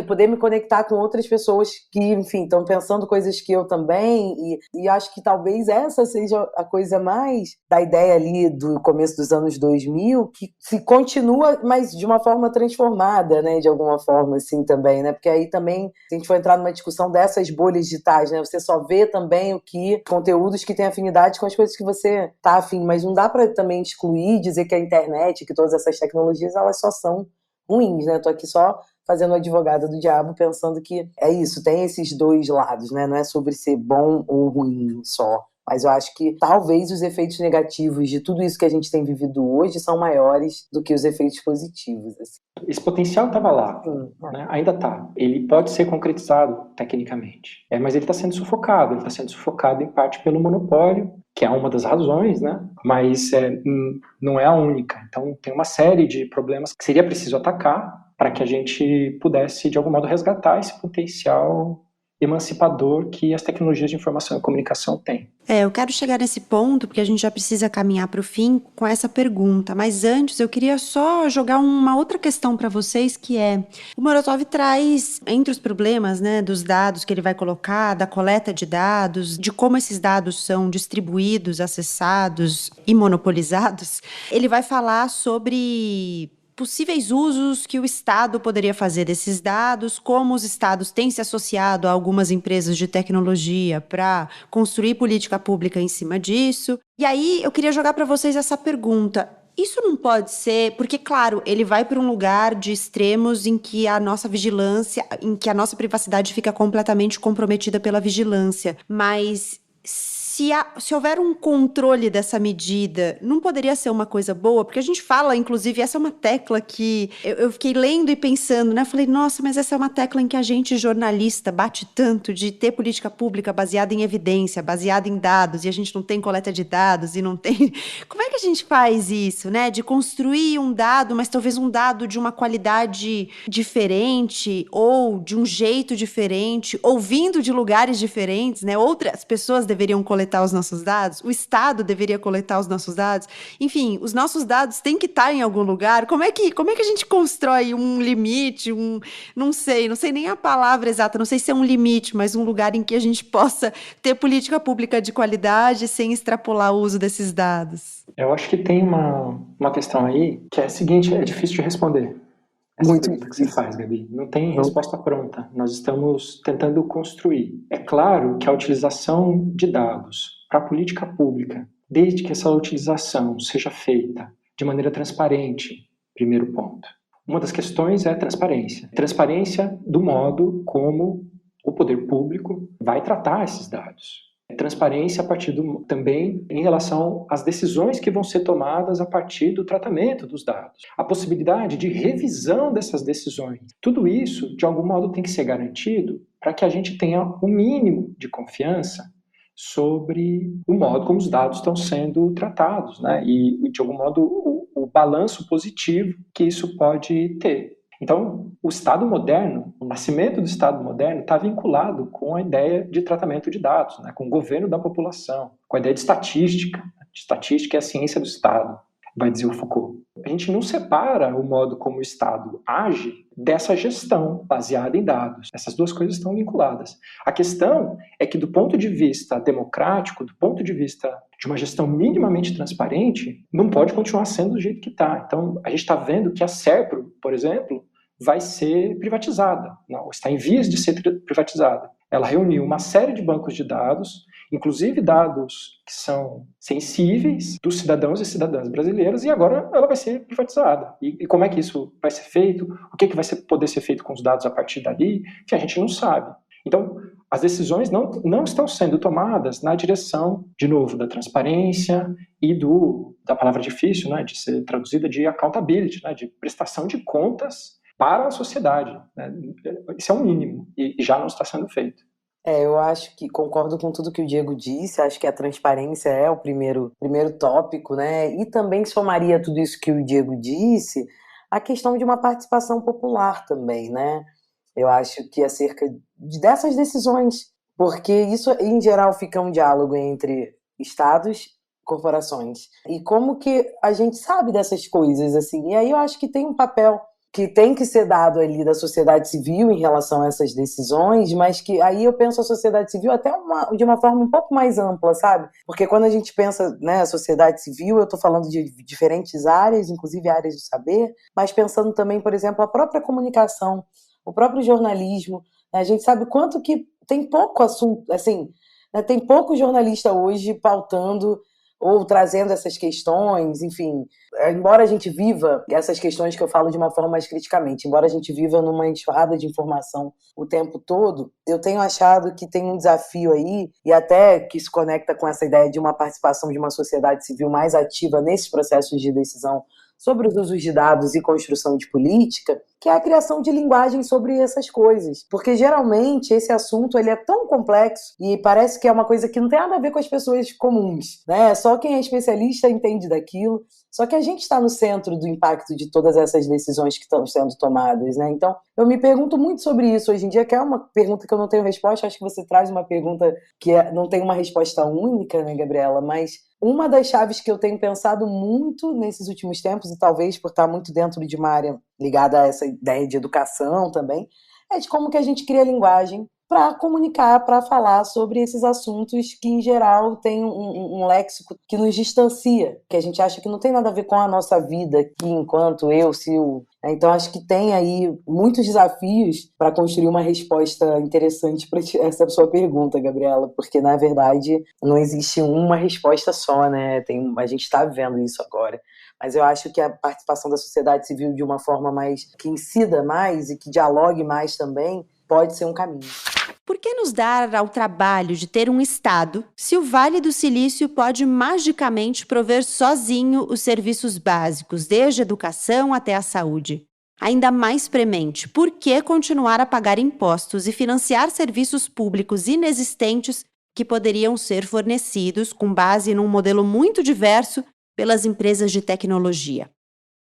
poder me conectar com outras pessoas que, enfim, estão pensando coisas que eu também, e acho que talvez essa seja a coisa mais da ideia ali do começo dos anos 2000, que se continua, mas de uma forma transformada, né, de alguma forma, assim, também, né, porque aí também, se a gente for entrar numa discussão dessas bolhas digitais, né, você só vê também conteúdos que têm afinidade com as coisas que você tá afim, mas não dá para também excluir, dizer que a internet, que todas essas tecnologias, elas só são ruins, né? Tô aqui só fazendo advogada do diabo, pensando que é isso, tem esses dois lados, né? Não é sobre ser bom ou ruim só. Mas eu acho que talvez os efeitos negativos de tudo isso que a gente tem vivido hoje são maiores do que os efeitos positivos. Assim. Esse potencial estava lá, né? Ainda está. Ele pode ser concretizado tecnicamente, mas ele está sendo sufocado. Ele está sendo sufocado em parte pelo monopólio, que é uma das razões, né? Mas não é a única. Então tem uma série de problemas que seria preciso atacar para que a gente pudesse, de algum modo, resgatar esse potencial emancipador que as tecnologias de informação e comunicação têm. Eu quero chegar nesse ponto, porque a gente já precisa caminhar para o fim com essa pergunta, mas antes eu queria só jogar uma outra questão para vocês, que é, o Morozov traz, entre os problemas, né, dos dados que ele vai colocar, da coleta de dados, de como esses dados são distribuídos, acessados e monopolizados, ele vai falar sobre possíveis usos que o Estado poderia fazer desses dados, como os Estados têm se associado a algumas empresas de tecnologia para construir política pública em cima disso. E aí eu queria jogar para vocês essa pergunta. Isso não pode ser, porque, claro, ele vai para um lugar de extremos em que a nossa vigilância, em que a nossa privacidade fica completamente comprometida pela vigilância, mas se houver um controle dessa medida, não poderia ser uma coisa boa? Porque a gente fala, inclusive, essa é uma tecla que eu fiquei lendo e pensando, né? Falei, nossa, mas essa é uma tecla em que a gente, jornalista, bate tanto de ter política pública baseada em evidência, baseada em dados, e a gente não tem coleta de dados, e não tem... Como é que a gente faz isso, né? De construir um dado, mas talvez um dado de uma qualidade diferente, ou de um jeito diferente, ou vindo de lugares diferentes, né? Outras pessoas deveriam coletar os nossos dados, o Estado deveria coletar os nossos dados, enfim, os nossos dados têm que estar em algum lugar. Como é que a gente constrói um limite, não sei nem a palavra exata, não sei se é um limite, mas um lugar em que a gente possa ter política pública de qualidade sem extrapolar o uso desses dados? Eu acho que tem uma questão aí que é a seguinte, é difícil de responder. Essa pergunta que você faz, Gabi, não tem resposta pronta. Nós estamos tentando construir. É claro que a utilização de dados para a política pública, desde que essa utilização seja feita de maneira transparente, primeiro ponto. Uma das questões é a transparência. Transparência do modo como o poder público vai tratar esses dados. Transparência a partir também em relação às decisões que vão ser tomadas a partir do tratamento dos dados. A possibilidade de revisão dessas decisões. Tudo isso, de algum modo, tem que ser garantido para que a gente tenha um mínimo de confiança sobre o modo como os dados estão sendo tratados, né? E de algum modo, o balanço positivo que isso pode ter. Então, o Estado moderno, o nascimento do Estado moderno está vinculado com a ideia de tratamento de dados, né, com o governo da população, com a ideia de estatística. Estatística é a ciência do Estado, vai dizer o Foucault. A gente não separa o modo como o Estado age dessa gestão baseada em dados. Essas duas coisas estão vinculadas. A questão é que, do ponto de vista democrático, do ponto de vista de uma gestão minimamente transparente, não pode continuar sendo do jeito que está. Então, a gente está vendo que a Serpro, por exemplo, vai ser privatizada, não, está em vias de ser privatizada. Ela reuniu uma série de bancos de dados, inclusive dados que são sensíveis dos cidadãos e cidadãs brasileiros, e agora ela vai ser privatizada. E como é que isso vai ser feito? O que vai poder ser feito com os dados a partir dali? Que a gente não sabe. Então, as decisões não estão sendo tomadas na direção, de novo, da transparência e da palavra difícil, né, de ser traduzida de accountability, né, de prestação de contas para a sociedade, né? Isso é um mínimo e já não está sendo feito. Eu acho que concordo com tudo que o Diego disse, acho que a transparência é o primeiro tópico, né? E também somaria tudo isso que o Diego disse, a questão de uma participação popular também, né? Eu acho que acerca dessas decisões, porque isso em geral fica um diálogo entre estados e corporações. E como que a gente sabe dessas coisas, assim? E aí eu acho que tem um papel que tem que ser dado ali da sociedade civil em relação a essas decisões, mas que aí eu penso a sociedade civil até de uma forma um pouco mais ampla, sabe? Porque quando a gente pensa, né, a sociedade civil, eu estou falando de diferentes áreas, inclusive áreas do saber, mas pensando também, por exemplo, a própria comunicação, o próprio jornalismo, né? A gente sabe quanto que tem pouco assunto, assim, né, tem pouco jornalista hoje pautando ou trazendo essas questões, enfim, embora a gente viva essas questões que eu falo de uma forma mais criticamente, embora a gente viva numa enxurrada de informação o tempo todo, eu tenho achado que tem um desafio aí, e até que se conecta com essa ideia de uma participação de uma sociedade civil mais ativa nesses processos de decisão sobre os usos de dados e construção de política, que é a criação de linguagem sobre essas coisas. Porque, geralmente, esse assunto ele é tão complexo e parece que é uma coisa que não tem nada a ver com as pessoas comuns, né? Só quem é especialista entende daquilo. Só que a gente está no centro do impacto de todas essas decisões que estão sendo tomadas, né? Então, eu me pergunto muito sobre isso hoje em dia, que é uma pergunta que eu não tenho resposta. Acho que você traz uma pergunta que não tem uma resposta única, né, Gabriela? Mas uma das chaves que eu tenho pensado muito nesses últimos tempos, e talvez por estar muito dentro de uma área ligada a essa ideia de educação também, é de como que a gente cria linguagem para comunicar, para falar sobre esses assuntos que, em geral, tem um léxico que nos distancia, que a gente acha que não tem nada a ver com a nossa vida aqui, enquanto eu, Sil. Então, acho que tem aí muitos desafios para construir uma resposta interessante para essa sua pergunta, Gabriela, porque, na verdade, não existe uma resposta só, né? A gente está vivendo isso agora. Mas eu acho que a participação da sociedade civil de uma forma mais que incida mais e que dialogue mais também pode ser um caminho. Por que nos dar ao trabalho de ter um Estado se o Vale do Silício pode magicamente prover sozinho os serviços básicos, desde a educação até a saúde? Ainda mais premente, por que continuar a pagar impostos e financiar serviços públicos inexistentes que poderiam ser fornecidos com base num modelo muito diverso pelas empresas de tecnologia?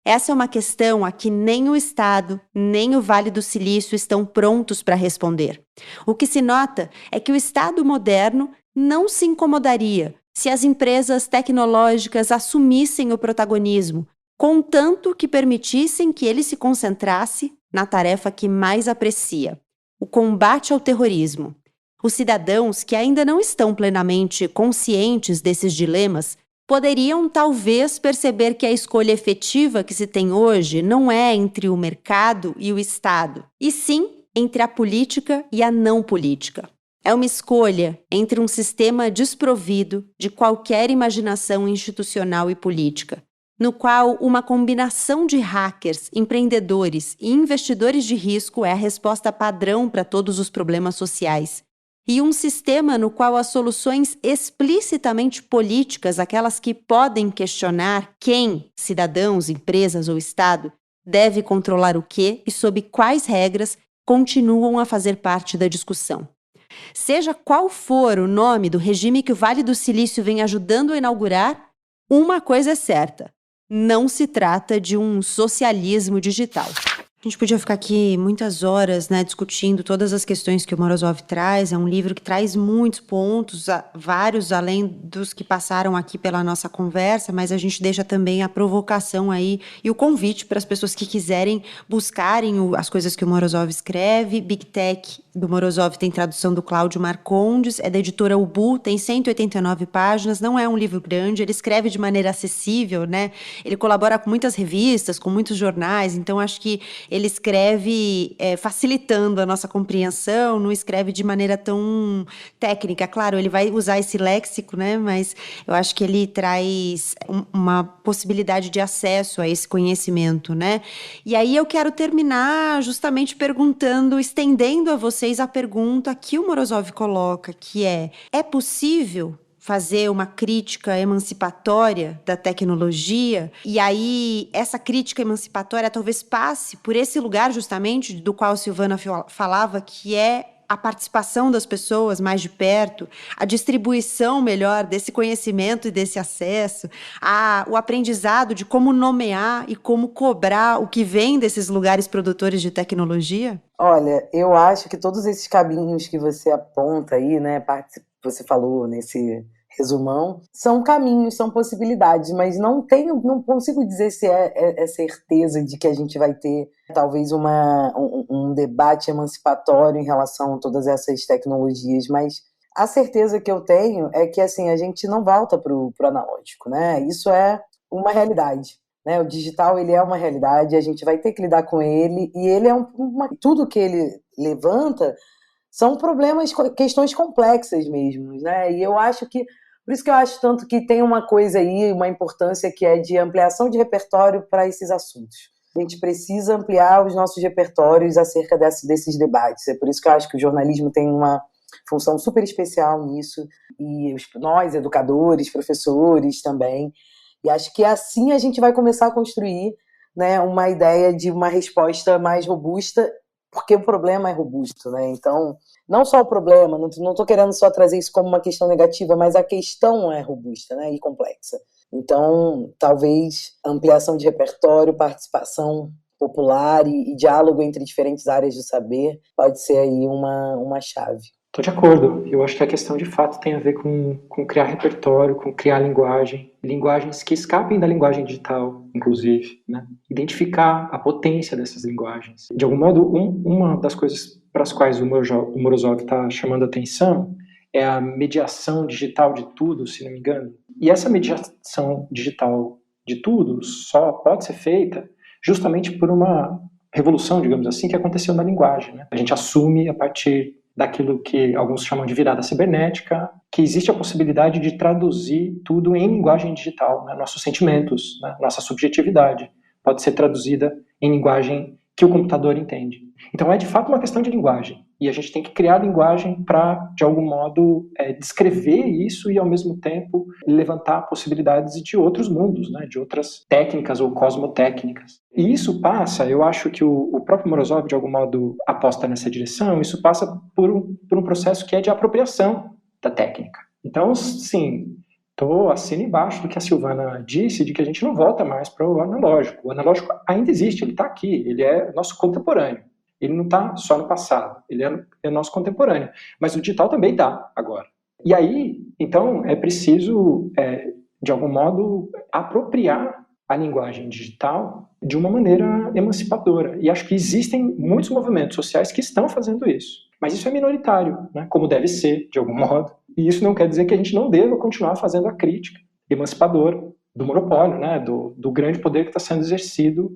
Essa é uma questão a que nem o Estado, nem o Vale do Silício estão prontos para responder. O que se nota é que o Estado moderno não se incomodaria se as empresas tecnológicas assumissem o protagonismo, contanto que permitissem que ele se concentrasse na tarefa que mais aprecia: o combate ao terrorismo. Os cidadãos que ainda não estão plenamente conscientes desses dilemas poderiam talvez perceber que a escolha efetiva que se tem hoje não é entre o mercado e o Estado, e sim entre a política e a não política. É uma escolha entre um sistema desprovido de qualquer imaginação institucional e política, no qual uma combinação de hackers, empreendedores e investidores de risco é a resposta padrão para todos os problemas sociais, e um sistema no qual as soluções explicitamente políticas, aquelas que podem questionar quem, cidadãos, empresas ou Estado, deve controlar o quê e sob quais regras, continuam a fazer parte da discussão. Seja qual for o nome do regime que o Vale do Silício vem ajudando a inaugurar, uma coisa é certa: não se trata de um socialismo digital. A gente podia ficar aqui muitas horas, né, discutindo todas as questões que o Morozov traz. É um livro que traz muitos pontos, vários além dos que passaram aqui pela nossa conversa, mas a gente deixa também a provocação aí e o convite para as pessoas que quiserem buscarem as coisas que o Morozov escreve. Big Tech do Morozov tem tradução do Cláudio Marcondes, é da editora Ubu, tem 189 páginas, não é um livro grande, ele escreve de maneira acessível, né? Ele colabora com muitas revistas, com muitos jornais, então acho que ele escreve facilitando a nossa compreensão, não escreve de maneira tão técnica. Claro, ele vai usar esse léxico, né? Mas eu acho que ele traz uma possibilidade de acesso a esse conhecimento, né? E aí eu quero terminar justamente perguntando, estendendo a vocês a pergunta que o Morozov coloca, que é possível fazer uma crítica emancipatória da tecnologia? E aí, essa crítica emancipatória talvez passe por esse lugar justamente do qual a Silvana falava, que é a participação das pessoas mais de perto, a distribuição melhor desse conhecimento e desse acesso, o aprendizado de como nomear e como cobrar o que vem desses lugares produtores de tecnologia? Olha, eu acho que todos esses caminhos que você aponta aí, né, você falou nesse resumão, são caminhos, são possibilidades, mas não consigo dizer se é certeza de que a gente vai ter talvez um debate emancipatório em relação a todas essas tecnologias, mas a certeza que eu tenho é que assim, a gente não volta pro analógico, né? Isso é uma realidade, né? O digital, ele é uma realidade, a gente vai ter que lidar com ele, e ele é tudo que ele levanta são problemas, questões complexas mesmo, né? E eu acho que Por isso que eu acho tanto que tem uma coisa aí, uma importância que é de ampliação de repertório para esses assuntos. A gente precisa ampliar os nossos repertórios acerca desses debates. É por isso que eu acho que o jornalismo tem uma função super especial nisso, e nós, educadores, professores também. E acho que assim a gente vai começar a construir, né, uma ideia de uma resposta mais robusta, porque o problema é robusto, né? Então, não só o problema, não estou querendo só trazer isso como uma questão negativa, mas a questão é robusta, né, e complexa. Então, talvez ampliação de repertório, participação popular e diálogo entre diferentes áreas do saber pode ser aí uma chave. Estou de acordo. Eu acho que a questão de fato tem a ver com criar repertório, com criar linguagens que escapem da linguagem digital, inclusive, né? Identificar a potência dessas linguagens. De algum modo, uma das coisas para as quais o Morozov está chamando a atenção é a mediação digital de tudo, se não me engano. E essa mediação digital de tudo só pode ser feita justamente por uma revolução, digamos assim, que aconteceu na linguagem, né? A gente assume a partir daquilo que alguns chamam de virada cibernética, que existe a possibilidade de traduzir tudo em linguagem digital, né? Nossos sentimentos, né? Nossa subjetividade pode ser traduzida em linguagem que o computador entende. Então é de fato uma questão de linguagem, e a gente tem que criar linguagem para, de algum modo, descrever isso e, ao mesmo tempo, levantar possibilidades de outros mundos, né? De outras técnicas ou cosmotécnicas. E isso passa, eu acho que o próprio Morozov, de algum modo, aposta nessa direção, isso passa por um processo que é de apropriação da técnica. Então, sim, assino embaixo do que a Silvana disse, de que a gente não volta mais para o analógico. O analógico ainda existe, ele está aqui, ele é nosso contemporâneo. Ele não está só no passado, ele é nosso contemporâneo. Mas o digital também dá agora. E aí, então, é preciso, de algum modo, apropriar a linguagem digital de uma maneira emancipadora. E acho que existem muitos movimentos sociais que estão fazendo isso. Mas isso é minoritário, né? Como deve ser, de algum modo. E isso não quer dizer que a gente não deva continuar fazendo a crítica emancipadora do monopólio, né? Do grande poder que está sendo exercido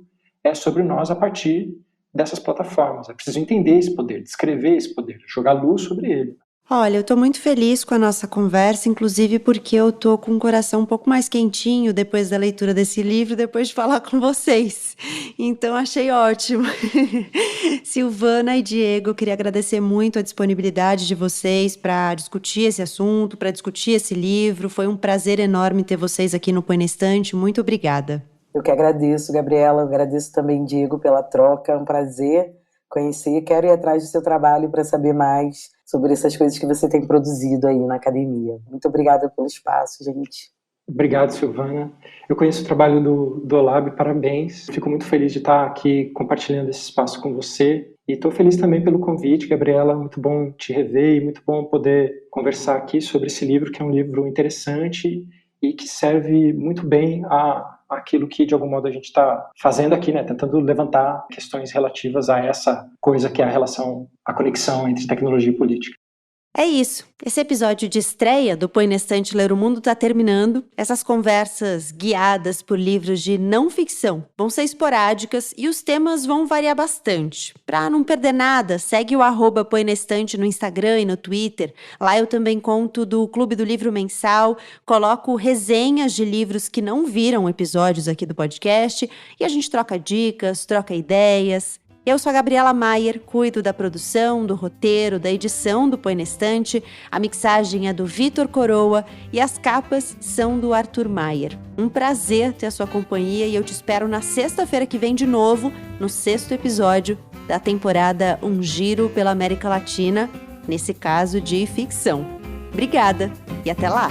sobre nós a partir dessas plataformas. É preciso entender esse poder, descrever esse poder, jogar luz sobre ele. Olha, eu tô muito feliz com a nossa conversa, inclusive porque eu tô com o coração um pouco mais quentinho depois da leitura desse livro, depois de falar com vocês. Então, achei ótimo. Silvana e Diego, eu queria agradecer muito a disponibilidade de vocês para discutir esse assunto, para discutir esse livro. Foi um prazer enorme ter vocês aqui no Põe na Estante. Muito obrigada. Eu que agradeço, Gabriela. Eu agradeço também, Diego, pela troca. É um prazer conhecer. Quero ir atrás do seu trabalho para saber mais sobre essas coisas que você tem produzido aí na academia. Muito obrigada pelo espaço, gente. Obrigado, Silvana. Eu conheço o trabalho do Olab, parabéns. Fico muito feliz de estar aqui compartilhando esse espaço com você. E estou feliz também pelo convite, Gabriela. Muito bom te rever e muito bom poder conversar aqui sobre esse livro, que é um livro interessante e que serve muito bem aquilo que, de algum modo, a gente está fazendo aqui, né? Tentando levantar questões relativas a essa coisa que é a conexão entre tecnologia e política. É isso. Esse episódio de estreia do Põe na Estante Ler o Mundo está terminando. Essas conversas guiadas por livros de não ficção vão ser esporádicas e os temas vão variar bastante. Para não perder nada, segue o @Põe na Estante no Instagram e no Twitter. Lá eu também conto do Clube do Livro Mensal, coloco resenhas de livros que não viram episódios aqui do podcast e a gente troca dicas, troca ideias. Eu sou a Gabriela Maier, cuido da produção, do roteiro, da edição do Põe na Estante, a mixagem é do Vitor Coroa e as capas são do Arthur Maier. Um prazer ter a sua companhia e eu te espero na sexta-feira que vem de novo, no 6º episódio da temporada Um Giro pela América Latina, nesse caso de ficção. Obrigada e até lá!